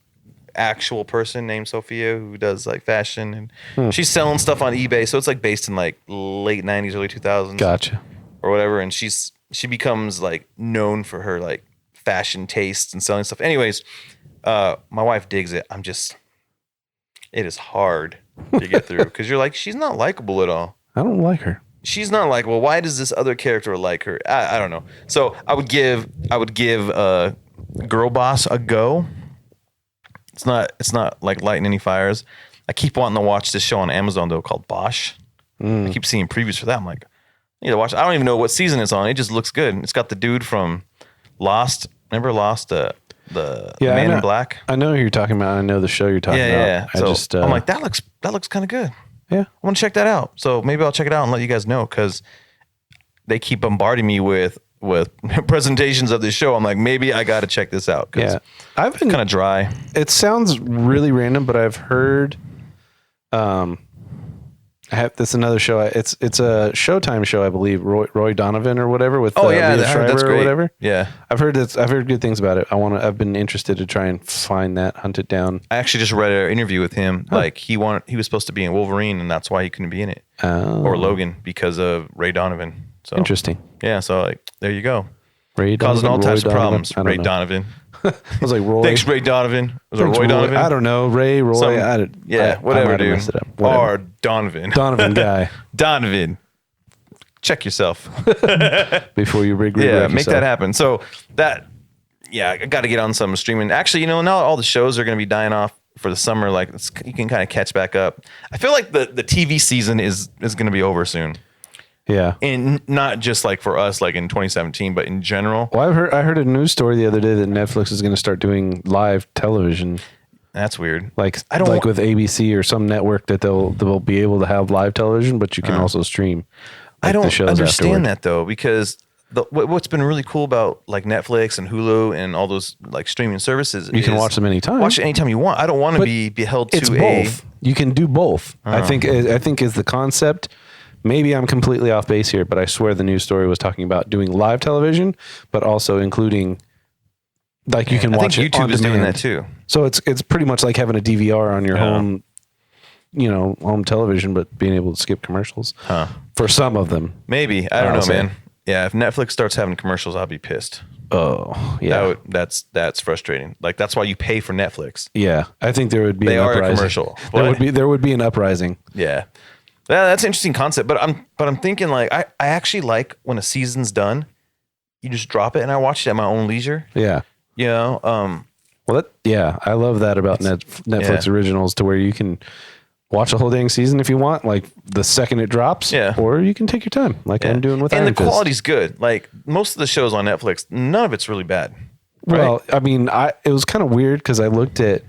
Speaker 2: actual person named Sophia who does like fashion, and she's selling stuff on eBay. So it's like based in like late 90s, early 2000s.
Speaker 3: Gotcha.
Speaker 2: Or whatever, and she becomes like known for her like fashion tastes and selling stuff. Anyways, my wife digs it. It is hard to get through because you're like, she's not likable at all.
Speaker 3: I don't like her.
Speaker 2: She's not likable. Why does this other character like her? I don't know. So I would give Girl Boss a go. It's not like lighting any fires. I keep wanting to watch this show on Amazon though called Bosch. I keep seeing previews for that. I'm like, I need to watch. I don't even know what season it's on. It just looks good. It's got the dude from Lost. Remember Lost? The Man in Black.
Speaker 3: I know who you're talking about. I know the show you're talking about.
Speaker 2: Yeah. So I'm like, that looks kind of good.
Speaker 3: Yeah,
Speaker 2: I want to check that out. So maybe I'll check it out and let you guys know because they keep bombarding me with presentations of this show. I'm like, maybe I got to check this out.
Speaker 3: Yeah, I've been
Speaker 2: kind of dry.
Speaker 3: It sounds really random, but I've heard. That's another show. It's a Showtime show, I believe. Roy Donovan or whatever with
Speaker 2: Liev Schreiber
Speaker 3: that's great.
Speaker 2: Or
Speaker 3: whatever.
Speaker 2: Yeah,
Speaker 3: I've heard good things about it. I've been interested to try and find that, hunt it down.
Speaker 2: I actually just read an interview with him. Like he was supposed to be in Wolverine, and that's why he couldn't be in it, or Logan because of Ray Donovan. So
Speaker 3: interesting.
Speaker 2: Yeah, so like there you go.
Speaker 3: Ray
Speaker 2: causing
Speaker 3: Donovan,
Speaker 2: all types
Speaker 3: Roy
Speaker 2: of problems.
Speaker 3: Donovan.
Speaker 2: Ray Donovan.
Speaker 3: I was like, Roy.
Speaker 2: Thanks, Ray Donovan. Was it Roy Donovan?
Speaker 3: I don't know. Roy.
Speaker 2: Whatever, dude.
Speaker 3: Messed it up. Whatever.
Speaker 2: Or Donovan.
Speaker 3: Donovan guy.
Speaker 2: Donovan. Check yourself.
Speaker 3: Before you rig
Speaker 2: make
Speaker 3: yourself.
Speaker 2: that happen. So I got to get on some streaming. Actually, now all the shows are going to be dying off for the summer. Like you can kind of catch back up. I feel like the TV season is going to be over soon.
Speaker 3: Yeah.
Speaker 2: And not just like for us, like in 2017, but in general.
Speaker 3: Well, I heard a news story the other day that Netflix is going to start doing live television.
Speaker 2: That's weird.
Speaker 3: Like with ABC or some network that they'll be able to have live television, but you can also stream.
Speaker 2: I don't understand that though, because what's been really cool about like Netflix and Hulu and all those like streaming services,
Speaker 3: you can watch them anytime.
Speaker 2: Watch it anytime you want. I don't want to be held to
Speaker 3: it's both. You can do both. I think is the concept. Maybe I'm completely off base here, but I swear the news story was talking about doing live television, but also including like you can watch it on
Speaker 2: YouTube is
Speaker 3: demand.
Speaker 2: doing that too.
Speaker 3: So it's pretty much like having a DVR on your home, home television, but being able to skip commercials for some of them.
Speaker 2: Maybe. I don't know, man. Yeah, if Netflix starts having commercials, I'll be pissed.
Speaker 3: Oh, yeah.
Speaker 2: That's frustrating. Like that's why you pay for Netflix.
Speaker 3: Yeah, I think there would be
Speaker 2: an uprising.
Speaker 3: A
Speaker 2: commercial.
Speaker 3: There would be an uprising.
Speaker 2: Yeah. That's an interesting concept, but I'm thinking like I actually like when a season's done, you just drop it and I watch it at my own leisure.
Speaker 3: Yeah. I love that about Netflix originals to where you can watch a whole dang season if you want, like the second it drops, or you can take your time like I'm doing with Iron Fist.
Speaker 2: And the quality's good. Like most of the shows on Netflix, none of it's really bad. Right?
Speaker 3: Well, I mean, it was kind of weird because I looked at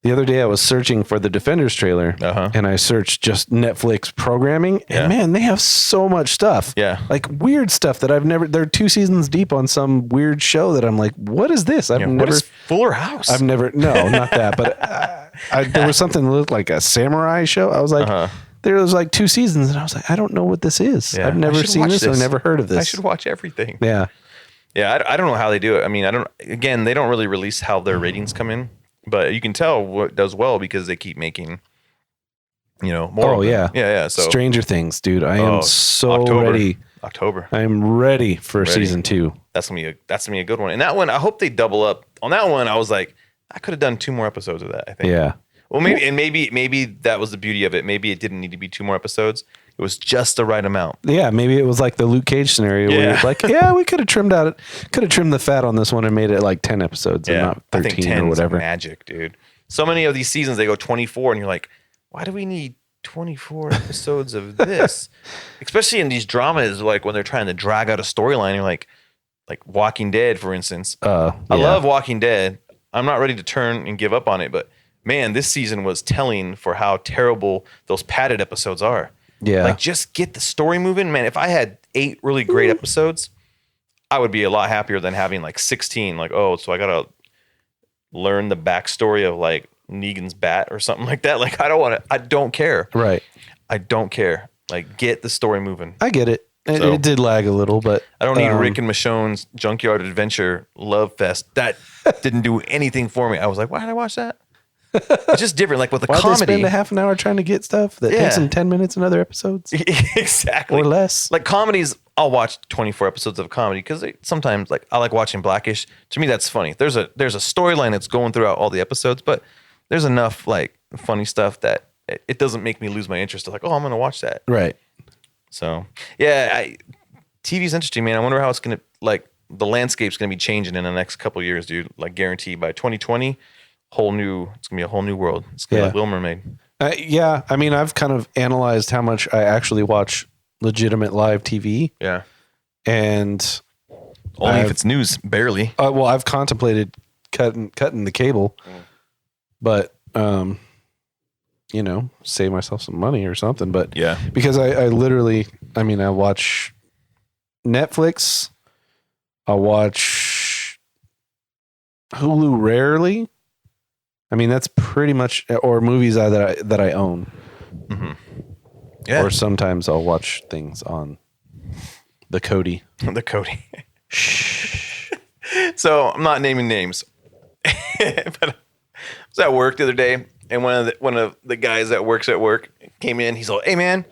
Speaker 3: the other day I was searching for the Defenders trailer and I searched just Netflix programming and man, they have so much stuff.
Speaker 2: Yeah.
Speaker 3: Like weird stuff that they're 2 seasons deep on some weird show that I'm like, what is this?
Speaker 2: What is Fuller House?
Speaker 3: No, not that, but there was something that looked like a samurai show. I was like, there was like 2 seasons and I was like, I don't know what this is.
Speaker 2: Yeah.
Speaker 3: I've never seen this. I've never heard of this.
Speaker 2: I should watch everything.
Speaker 3: Yeah.
Speaker 2: Yeah. I don't know how they do it. I mean, they don't really release how their ratings come in. But you can tell what does well because they keep making, more.
Speaker 3: Oh, yeah.
Speaker 2: Yeah. So
Speaker 3: Stranger Things, dude. I am so ready.
Speaker 2: October.
Speaker 3: I am ready for season 2.
Speaker 2: That's gonna be a good one. And that one, I hope they double up. On that one, I was like, I could have done 2 more episodes of that, I think.
Speaker 3: Yeah.
Speaker 2: Well, maybe that was the beauty of it. Maybe it didn't need to be 2 more episodes It was just the right amount.
Speaker 3: Yeah, maybe it was like the Luke Cage scenario where you're like, yeah, we could have trimmed the fat on this one and made it like 10 episodes and not 13
Speaker 2: I think 10
Speaker 3: or whatever.
Speaker 2: Is magic, dude. So many of these seasons they go 24 and you're like, why do we need 24 episodes of this? Especially in these dramas, like when they're trying to drag out a storyline, you're like Walking Dead, for instance. I love Walking Dead. I'm not ready to turn and give up on it, but man, this season was telling for how terrible those padded episodes are.
Speaker 3: Yeah.
Speaker 2: Like, just get the story moving. Man, if I had 8 really great episodes, I would be a lot happier than having like 16. Like, oh, so I got to learn the backstory of like Negan's bat or something like that. Like, I don't care.
Speaker 3: Right.
Speaker 2: I don't care. Like, get the story moving.
Speaker 3: I get it. It did lag a little, but
Speaker 2: I don't need Rick and Michonne's Junkyard Adventure Love Fest. That didn't do anything for me. I was like, why did I watch that? It's just different. Like with a comedy. Why'd they spend
Speaker 3: a half an hour trying to get stuff that takes them 10 minutes in other episodes?
Speaker 2: Exactly.
Speaker 3: Or less.
Speaker 2: Like comedies, I'll watch 24 episodes of comedy because sometimes like I like watching Blackish. To me, that's funny. There's a storyline that's going throughout all the episodes, but there's enough like funny stuff that it doesn't make me lose my interest. Like, oh, I'm going to watch that.
Speaker 3: Right.
Speaker 2: So, yeah, TV's interesting, man. I wonder how it's going to, like, the landscape's going to be changing in the next couple of years, dude. Like, guaranteed by 2020, it's going to be a whole new world. It's going to be like Little Mermaid.
Speaker 3: Yeah. I mean, I've kind of analyzed how much I actually watch legitimate live TV.
Speaker 2: Yeah.
Speaker 3: And
Speaker 2: only if it's news, barely.
Speaker 3: Well, I've contemplated cutting the cable, but, save myself some money or something. But
Speaker 2: yeah,
Speaker 3: because I literally, I watch Netflix, I watch Hulu rarely. I mean, that's pretty much, or movies that I own.
Speaker 2: Mm-hmm. Yeah.
Speaker 3: Or sometimes I'll watch things on the Kodi.
Speaker 2: The Kodi. Shh. So I'm not naming names, but I was at work the other day. And one of the guys that works at work came in. He's like, "Hey man,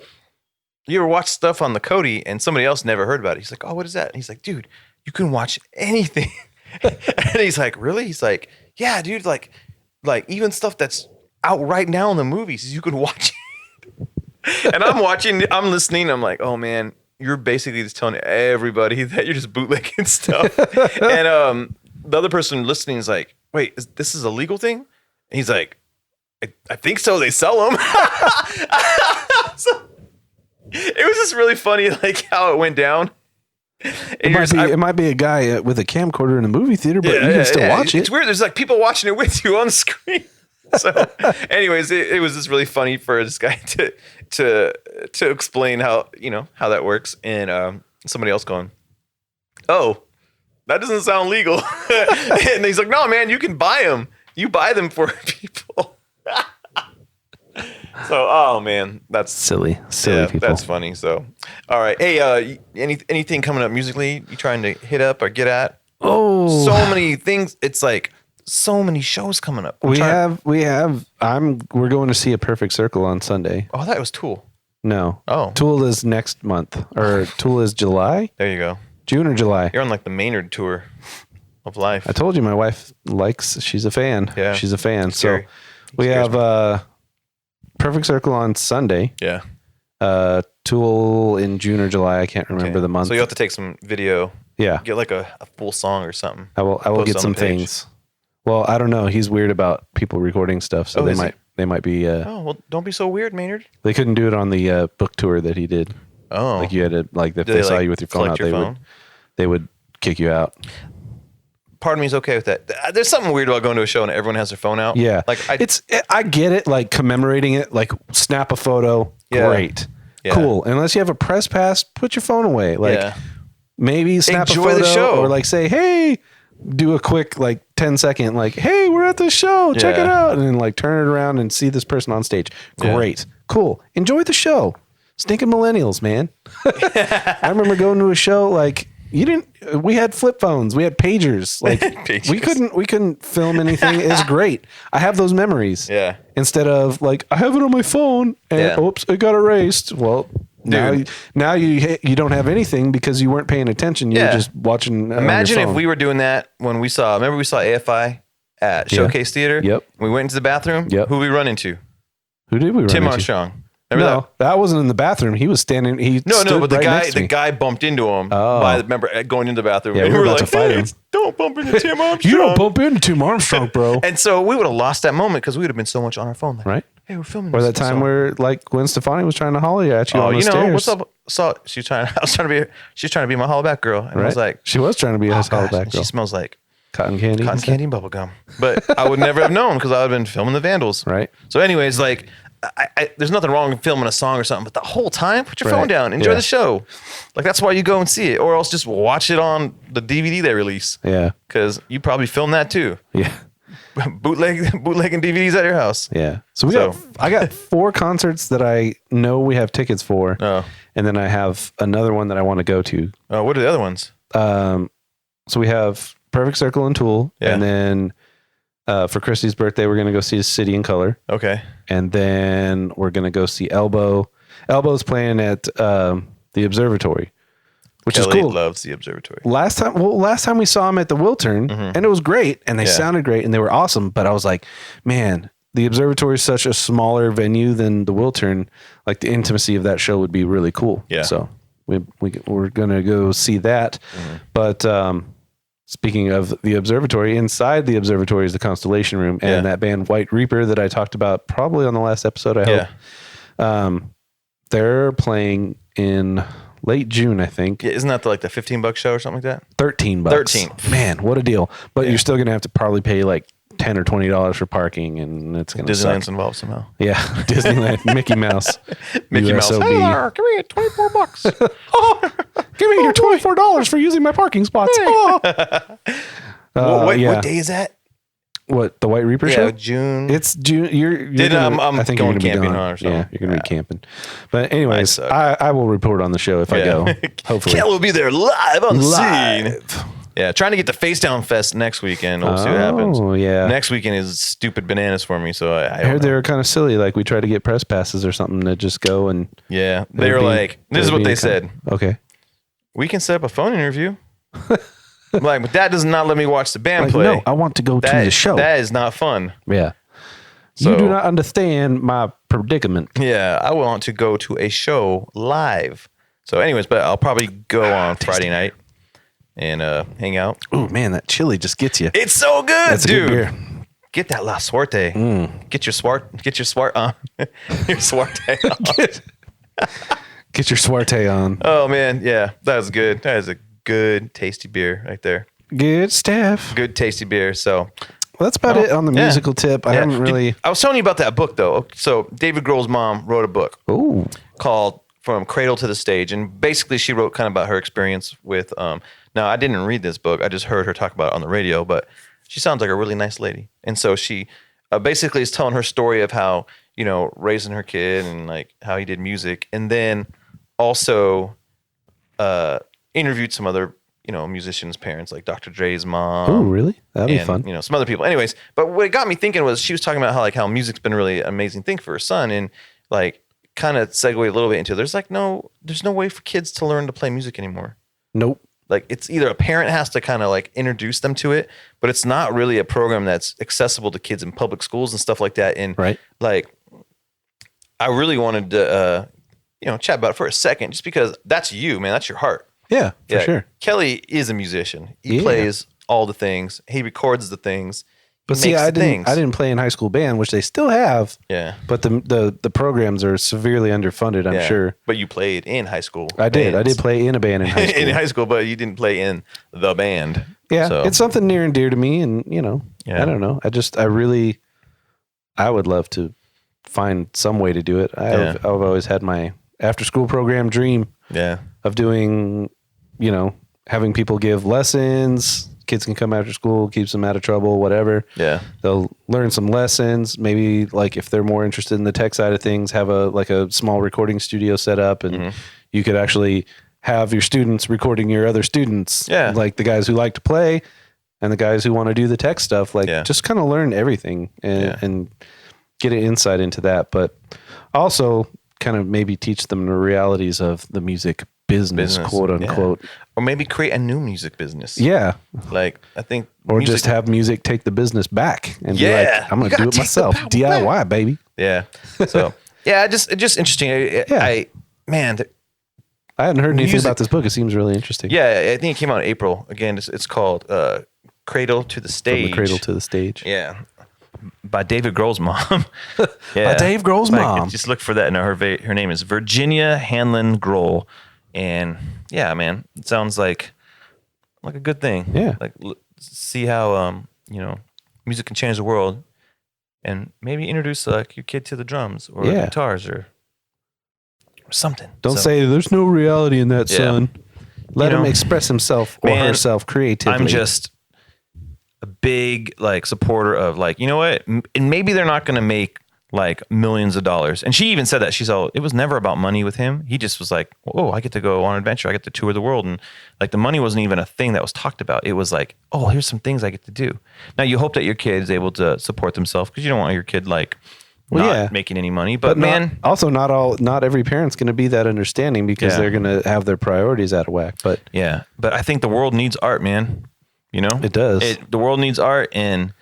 Speaker 2: you ever watch stuff on the Kodi?" And somebody else never heard about it. He's like, "Oh, what is that?" And he's like, "Dude, you can watch anything." And he's like, "Really?" He's like, "Yeah, dude. Like even stuff that's out right now in the movies, you can watch it." And I'm listening. I'm like, "Oh man, you're basically just telling everybody that you're just bootlegging stuff." And the other person listening is like, "Wait, this is a legal thing?" And he's like, I think so. They sell them. So, it was just really funny, like how it went down.
Speaker 3: It might be a guy with a camcorder in a movie theater, but you can still watch it.
Speaker 2: It's weird. There's like people watching it with you on the screen. So, anyways, it was just really funny for this guy to explain how that works, and somebody else going, "Oh, that doesn't sound legal." And he's like, "No, man, you can buy them. You buy them for people." So, oh man, that's
Speaker 3: silly people.
Speaker 2: That's funny. So, all right. Hey, anything coming up musically? You trying to hit up or get at?
Speaker 3: Oh,
Speaker 2: so many things. It's like so many shows coming up.
Speaker 3: We're going to see A Perfect Circle on Sunday.
Speaker 2: Oh, that was Tool.
Speaker 3: No.
Speaker 2: Oh,
Speaker 3: Tool is next month, or Tool is July.
Speaker 2: There you go.
Speaker 3: June or July.
Speaker 2: You're on like the Maynard tour of life.
Speaker 3: I told you my wife she's a fan.
Speaker 2: Yeah,
Speaker 3: she's a fan. So we have Perfect Circle on Sunday.
Speaker 2: Yeah.
Speaker 3: Tool in June or July. I can't remember the month.
Speaker 2: So you have to take some video.
Speaker 3: Yeah.
Speaker 2: Get like a full song or something.
Speaker 3: I will get some things. Well, I don't know. He's weird about people recording stuff, so they might be.
Speaker 2: Oh well, don't be so weird, Maynard.
Speaker 3: They couldn't do it on the book tour that he did.
Speaker 2: Oh.
Speaker 3: Like you had to if they saw you with your phone out, they would kick you out.
Speaker 2: Part of me is okay with that. There's something weird about going to a show and everyone has their phone out.
Speaker 3: Yeah.
Speaker 2: Like
Speaker 3: I get it, like commemorating it, like snap a photo. Yeah. Great. Yeah. Cool. Unless you have a press pass, put your phone away. Like maybe snap a photo the show. Or like say, "Hey," do a quick like 10-second like, "Hey, we're at the show. Check it out." And then like turn it around and see this person on stage. Great. Yeah. Cool. Enjoy the show. Stinking millennials, man. I remember going to a show like we had flip phones, we had pagers. Like pagers. we couldn't film anything. It's great. I have those memories.
Speaker 2: Yeah.
Speaker 3: Instead of like, I have it on my phone and oops, it got erased. Well, now you don't have anything because you weren't paying attention. You were just watching.
Speaker 2: Imagine if we were doing that when we saw AFI at Showcase Theater.
Speaker 3: Yep.
Speaker 2: We went into the bathroom.
Speaker 3: Yep.
Speaker 2: Who we run into?
Speaker 3: Who did we run
Speaker 2: Tim
Speaker 3: into?
Speaker 2: Armstrong. Remember
Speaker 3: that wasn't in the bathroom. He was standing.
Speaker 2: But
Speaker 3: the
Speaker 2: the guy bumped into him. Remember going into the bathroom.
Speaker 3: Yeah,
Speaker 2: and
Speaker 3: we were about
Speaker 2: like,
Speaker 3: to fight him.
Speaker 2: Don't bump into Tim Armstrong.
Speaker 3: You don't bump into Tim Armstrong, bro.
Speaker 2: And so we would have lost that moment because we would have been so much on our phone. Like,
Speaker 3: right?
Speaker 2: Hey, we're filming.
Speaker 3: Or that time where like Gwen Stefani was trying to holler at you on the stairs.
Speaker 2: What's up? So she was trying to be my hollaback girl, and I was like,
Speaker 3: she was trying to be a hollaback girl.
Speaker 2: She smells like
Speaker 3: cotton candy
Speaker 2: and bubble gum. But I would never have known because I would have been filming the Vandals.
Speaker 3: Right.
Speaker 2: So, anyways, like. There's nothing wrong with filming a song or something, but the whole time, put your phone down, enjoy the show. Like that's why you go and see it, or else just watch it on the DVD they release.
Speaker 3: Yeah,
Speaker 2: because you probably filmed that too.
Speaker 3: Yeah,
Speaker 2: bootlegging DVDs at your house.
Speaker 3: Yeah. So I got 4 concerts that I know we have tickets for, and then I have another one that I want to go to.
Speaker 2: Oh, what are the other ones?
Speaker 3: So we have Perfect Circle and Tool, and then. For Christy's birthday, we're going to go see City in Color. Okay. And then we're going to go see Elbow. Elbow's playing at the Observatory, which
Speaker 2: Kelly
Speaker 3: is cool.
Speaker 2: Loves the Observatory.
Speaker 3: Last time we saw him at the Wiltern, and it was great, and they sounded great, and they were awesome. But I was like, man, the Observatory is such a smaller venue than the Wiltern. Like the intimacy of that show would be really cool. Yeah. So we're going to go see that. But speaking of the Observatory, inside the Observatory is the Constellation Room, and that band White Reaper that I talked about probably on the last episode, I hope. They're playing in late June, I think.
Speaker 2: Yeah, isn't that the $15 show or something like that?
Speaker 3: $13.
Speaker 2: 13.
Speaker 3: Man, what a deal. But you're still going to have to probably pay like $10 or $20 for parking, and it's going to
Speaker 2: Disneyland's involved somehow.
Speaker 3: Yeah, Disneyland, Mickey Mouse.
Speaker 2: Mickey Mouse.
Speaker 3: USOB.
Speaker 2: Hey there, give me $24.
Speaker 3: Oh, give me your $24 for using my parking spots. Oh.
Speaker 2: What day is that?
Speaker 3: What, the White Reaper show?
Speaker 2: Yeah, June.
Speaker 3: It's June.
Speaker 2: I think
Speaker 3: going
Speaker 2: camping on or something.
Speaker 3: Yeah, you're going to be camping. But anyways, I will report on the show if I go. Hopefully.
Speaker 2: Kel will be there live on the scene. Yeah, trying to get to Face Down Fest next weekend. We'll see what happens.
Speaker 3: Oh, yeah.
Speaker 2: Next weekend is stupid bananas for me, so I
Speaker 3: heard they were kind of silly. Like we tried to get press passes or something to just go and.
Speaker 2: Yeah, they were like, this is what they said.
Speaker 3: Okay.
Speaker 2: We can set up a phone interview. I'm like, but that does not let me watch the band play.
Speaker 3: No, I want to go to the show.
Speaker 2: That is not fun.
Speaker 3: Yeah. So, you do not understand my predicament.
Speaker 2: Yeah, I want to go to a show live. So anyways, but I'll probably go on Friday night and hang out.
Speaker 3: Oh man, that chili just gets you.
Speaker 2: It's so good,
Speaker 3: that's
Speaker 2: dude.
Speaker 3: A good beer.
Speaker 2: Get that La Suerte. Get your swart on. Your Suarte on.
Speaker 3: Get your Suarte on.
Speaker 2: Oh man, yeah, that was good. That is a good, tasty beer right there.
Speaker 3: Good stuff.
Speaker 2: Good, tasty beer. So
Speaker 3: well, that's about it on the musical tip. I haven't really.
Speaker 2: I was telling you about that book though. So David Grohl's mom wrote a book called From Cradle to the Stage, and basically she wrote kind of about her experience with. Now I didn't read this book. I just heard her talk about it on the radio, but she sounds like a really nice lady. And so she basically is telling her story of how raising her kid and like how he did music, and then also interviewed some other musicians' parents, like Dr. Dre's mom.
Speaker 3: Oh, really? That'd be fun.
Speaker 2: Some other people. Anyways, but what it got me thinking was she was talking about how music's been really an amazing thing for her son, and like kind of segue a little bit into there's no way for kids to learn to play music anymore.
Speaker 3: Nope.
Speaker 2: Like it's either a parent has to kind of like introduce them to it, but it's not really a program that's accessible to kids in public schools and stuff like that. And like, I really wanted to, chat about it for a second, just because that's you, man. That's your heart.
Speaker 3: Yeah, for sure.
Speaker 2: Kelly is a musician. He plays all the things. He records the things.
Speaker 3: But see, I didn't play in high school band, which they still have.
Speaker 2: Yeah.
Speaker 3: But the programs are severely underfunded, I'm sure.
Speaker 2: But you played in high school.
Speaker 3: I did. I did play in a band in high school.
Speaker 2: In high school, but you didn't play in the band.
Speaker 3: Yeah. So. It's something near and dear to me. And, I don't know. I would love to find some way to do it. I've always had my after school program dream of doing, having people give lessons. Kids can come after school, keeps them out of trouble, whatever. Yeah. They'll learn some lessons. Maybe like if they're more interested in the tech side of things, have a small recording studio set up, and you could actually have your students recording your other students. Yeah. Like the guys who like to play and the guys who want to do the tech stuff. Like just kind of learn everything and get an insight into that. But also kind of maybe teach them the realities of the music business, quote unquote.
Speaker 2: Or maybe create a new music business.
Speaker 3: Yeah.
Speaker 2: Like, I think.
Speaker 3: Or just have music take the business back and be like, I'm going to do it myself. DIY, baby.
Speaker 2: Yeah. So Yeah, just interesting. I
Speaker 3: hadn't heard anything
Speaker 2: Music.
Speaker 3: about this book. It seems really interesting.
Speaker 2: Yeah, I think it came out in April. Again, it's called Cradle to the Stage.
Speaker 3: From the Cradle to the Stage.
Speaker 2: Yeah. By David Grohl's mom. Yeah.
Speaker 3: By Dave Grohl's mom.
Speaker 2: Just look for that. No, her name is Virginia Hanlon Grohl. And yeah, man, it sounds like a good thing.
Speaker 3: Yeah.
Speaker 2: Like see how music can change the world, and maybe introduce like your kid to the drums or guitars or something.
Speaker 3: Don't say there's no reality in that, son. Let him express himself or herself creatively.
Speaker 2: I'm just a big like supporter of like, you know what? And maybe they're not going to make like millions of dollars. And she even said that it was never about money with him. He just was like, oh, I get to go on an adventure. I get to tour the world. And like the money wasn't even a thing that was talked about. It was like, oh, here's some things I get to do. Now you hope that your kid is able to support themselves because you don't want your kid like not making any money. But man,
Speaker 3: not every parent's going to be that understanding because they're going to have their priorities out of whack. But
Speaker 2: but I think the world needs art, man. You know,
Speaker 3: it does.
Speaker 2: The world needs art, and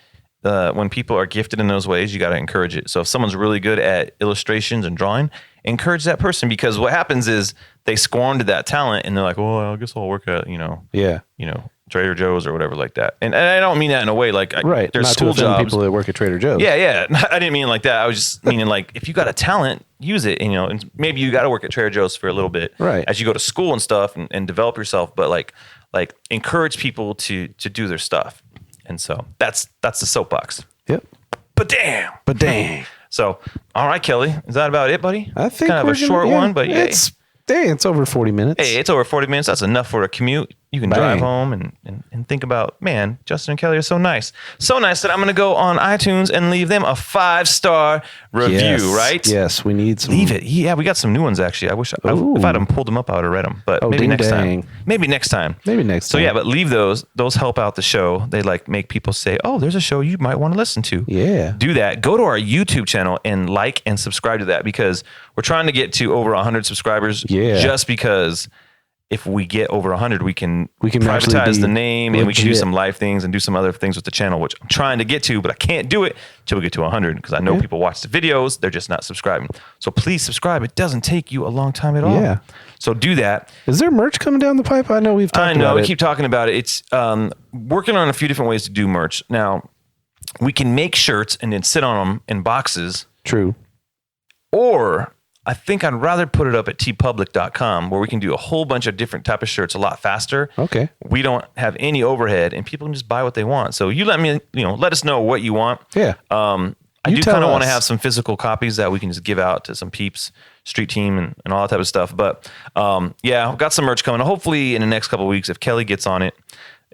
Speaker 2: when people are gifted in those ways, you got to encourage it. So if someone's really good at illustrations and drawing, encourage that person, because what happens is they squandered that talent and they're like, well, I guess I'll work at, Trader Joe's or whatever like that. And I don't mean that in a way like there's
Speaker 3: not
Speaker 2: school
Speaker 3: to offend
Speaker 2: jobs.
Speaker 3: people that work at Trader Joe's.
Speaker 2: Yeah. I didn't mean it like that. I was just meaning like if you got a talent, use it. And, and maybe you got to work at Trader Joe's for a little bit as you go to school and stuff and develop yourself. But like encourage people to do their stuff. And so that's the soapbox.
Speaker 3: Yep.
Speaker 2: But damn. So, all right, Kelly, is that about it, buddy?
Speaker 3: I think
Speaker 2: kind of a short one, but
Speaker 3: it's over 40 minutes.
Speaker 2: Hey, it's over 40 minutes. That's enough for a commute. You can drive home and think about, man, Justin and Kelly are so nice. So nice that I'm going to go on iTunes and leave them a 5-star review, right?
Speaker 3: Yes, we need some.
Speaker 2: Leave it. Yeah, we got some new ones, actually. I wish if I'd have pulled them up, I would have read them. But maybe next time. Maybe next time. So yeah, but leave those. Those help out the show. They like make people say, oh, there's a show you might want to listen to.
Speaker 3: Yeah.
Speaker 2: Do that. Go to our YouTube channel and like and subscribe to that, because we're trying to get to over 100 subscribers. Yeah. Just because if we get over 100, we can privatize the name and we can do some live things and do some other things with the channel, which I'm trying to get to, but I can't do it till we get to 100 because I know people watch the videos. They're just not subscribing. So please subscribe. It doesn't take you a long time at all. Yeah. So do that.
Speaker 3: Is there merch coming down the pipe? I know we've talked about it.
Speaker 2: We keep talking about it. It's working on a few different ways to do merch. Now, we can make shirts and then sit on them in boxes.
Speaker 3: True.
Speaker 2: Or I think I'd rather put it up at tpublic.com where we can do a whole bunch of different type of shirts a lot faster.
Speaker 3: Okay.
Speaker 2: We don't have any overhead and people can just buy what they want. So you let us know what you want.
Speaker 3: Yeah.
Speaker 2: I do kind of want to have some physical copies that we can just give out to some peeps, street team and all that type of stuff. But I've got some merch coming. Hopefully in the next couple of weeks, if Kelly gets on it,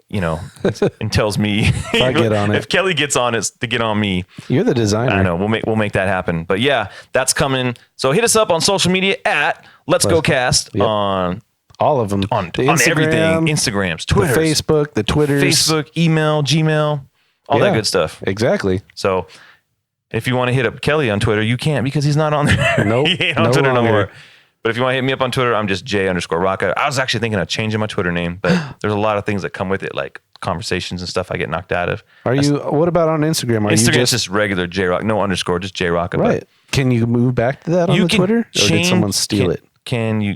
Speaker 2: and tells me if
Speaker 3: I get on it.
Speaker 2: If Kelly gets on it to get on me.
Speaker 3: You're the designer.
Speaker 2: I know. We'll make that happen. But yeah, that's coming. So hit us up on social media at Let's Go Cast on
Speaker 3: all of them.
Speaker 2: On everything. Instagrams, Twitter,
Speaker 3: Facebook, the Twitters.
Speaker 2: Facebook, email, Gmail, all that good stuff.
Speaker 3: Exactly.
Speaker 2: So if you want to hit up Kelly on Twitter, you can't because he's not on there.
Speaker 3: Nope.
Speaker 2: He ain't on Twitter no more. But if you want to hit me up on Twitter, I'm just J_Rocka. I was actually thinking of changing my Twitter name, but there's a lot of things that come with it, like conversations and stuff I get knocked out of.
Speaker 3: What about on Instagram?
Speaker 2: Instagram's just regular J_Rock, no underscore, just J_Rocka.
Speaker 3: Right. Can you move back to that on the Twitter? Or did someone steal it?
Speaker 2: Can you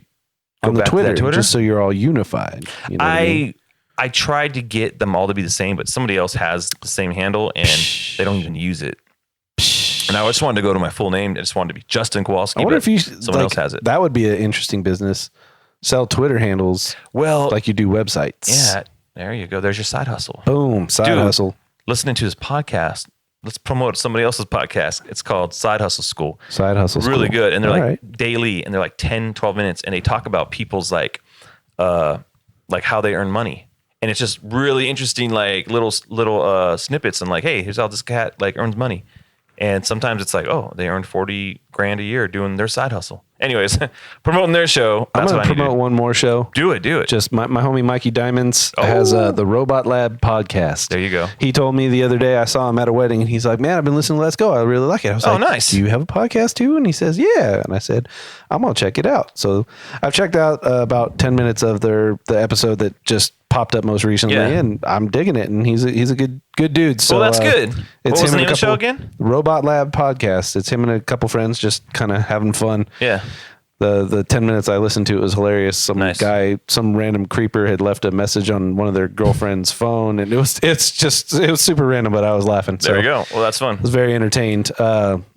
Speaker 2: go
Speaker 3: on the
Speaker 2: back
Speaker 3: Twitter,
Speaker 2: to that Twitter?
Speaker 3: Just so you're all unified. You know
Speaker 2: I tried to get them all to be the same, but somebody else has the same handle and they don't even use it. And I just wanted to go to my full name. I just wanted to be Justin Kowalski.
Speaker 3: I wonder if
Speaker 2: someone else has it.
Speaker 3: That would be an interesting business. Sell Twitter handles.
Speaker 2: Well,
Speaker 3: like you do websites.
Speaker 2: Yeah, there you go. There's your side hustle.
Speaker 3: Boom, side hustle.
Speaker 2: Listening to this podcast. Let's promote somebody else's podcast. It's called Side Hustle School.
Speaker 3: Side Hustle School.
Speaker 2: Really good. And they're daily, and they're like 10, 12 minutes, and they talk about people's like how they earn money. And it's just really interesting, like little snippets and like, hey, here's how this cat like earns money. And sometimes it's like, oh, they earned $40,000 a year doing their side hustle. Anyways, promoting their show.
Speaker 3: I'm
Speaker 2: That's
Speaker 3: going
Speaker 2: what
Speaker 3: to
Speaker 2: I need to
Speaker 3: promote one more show.
Speaker 2: do. Do it.
Speaker 3: Just my homie Mikey Diamonds has the Robot Lab podcast.
Speaker 2: There you go.
Speaker 3: He told me the other day, I saw him at a wedding, and he's like, man, I've been listening to Let's Go. I really like it. I was like,
Speaker 2: nice.
Speaker 3: Do you have a podcast too? And he says, yeah. And I said, I'm going to check it out. So I've checked out about 10 minutes of the episode that just popped up most recently, and I'm digging it. And he's a good dude. So
Speaker 2: Well, that's good.
Speaker 3: It's
Speaker 2: What was
Speaker 3: him
Speaker 2: the name
Speaker 3: and
Speaker 2: of the show again?
Speaker 3: Robot Lab podcast. It's him and a couple friends just kind of having fun.
Speaker 2: Yeah.
Speaker 3: The 10 minutes I listened to, it was hilarious. Some
Speaker 2: Nice.
Speaker 3: guy, some random creeper had left a message on one of their girlfriend's phone, and it was super random, but I was laughing.
Speaker 2: There you go. Well, that's fun.
Speaker 3: I was very entertained.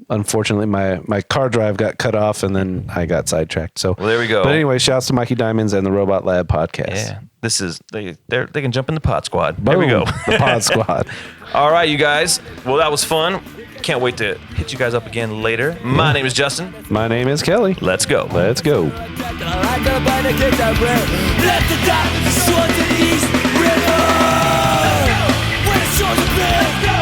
Speaker 3: Unfortunately, my car drive got cut off, and then I got sidetracked. So
Speaker 2: Well, there we go.
Speaker 3: But anyway, shouts to Mikey Diamonds and the Robot Lab podcast.
Speaker 2: Yeah. This is they can jump in the pod squad. There we go.
Speaker 3: Boom, the Pod Squad.
Speaker 2: All right, you guys. Well, that was fun. Can't wait to hit you guys up again later. My name is Justin.
Speaker 3: My name is Kelly.
Speaker 2: Let's go.
Speaker 3: Let's go.
Speaker 1: I gotta buy the kids that bread. Left the top, sword to the east, river. When it shows a bit.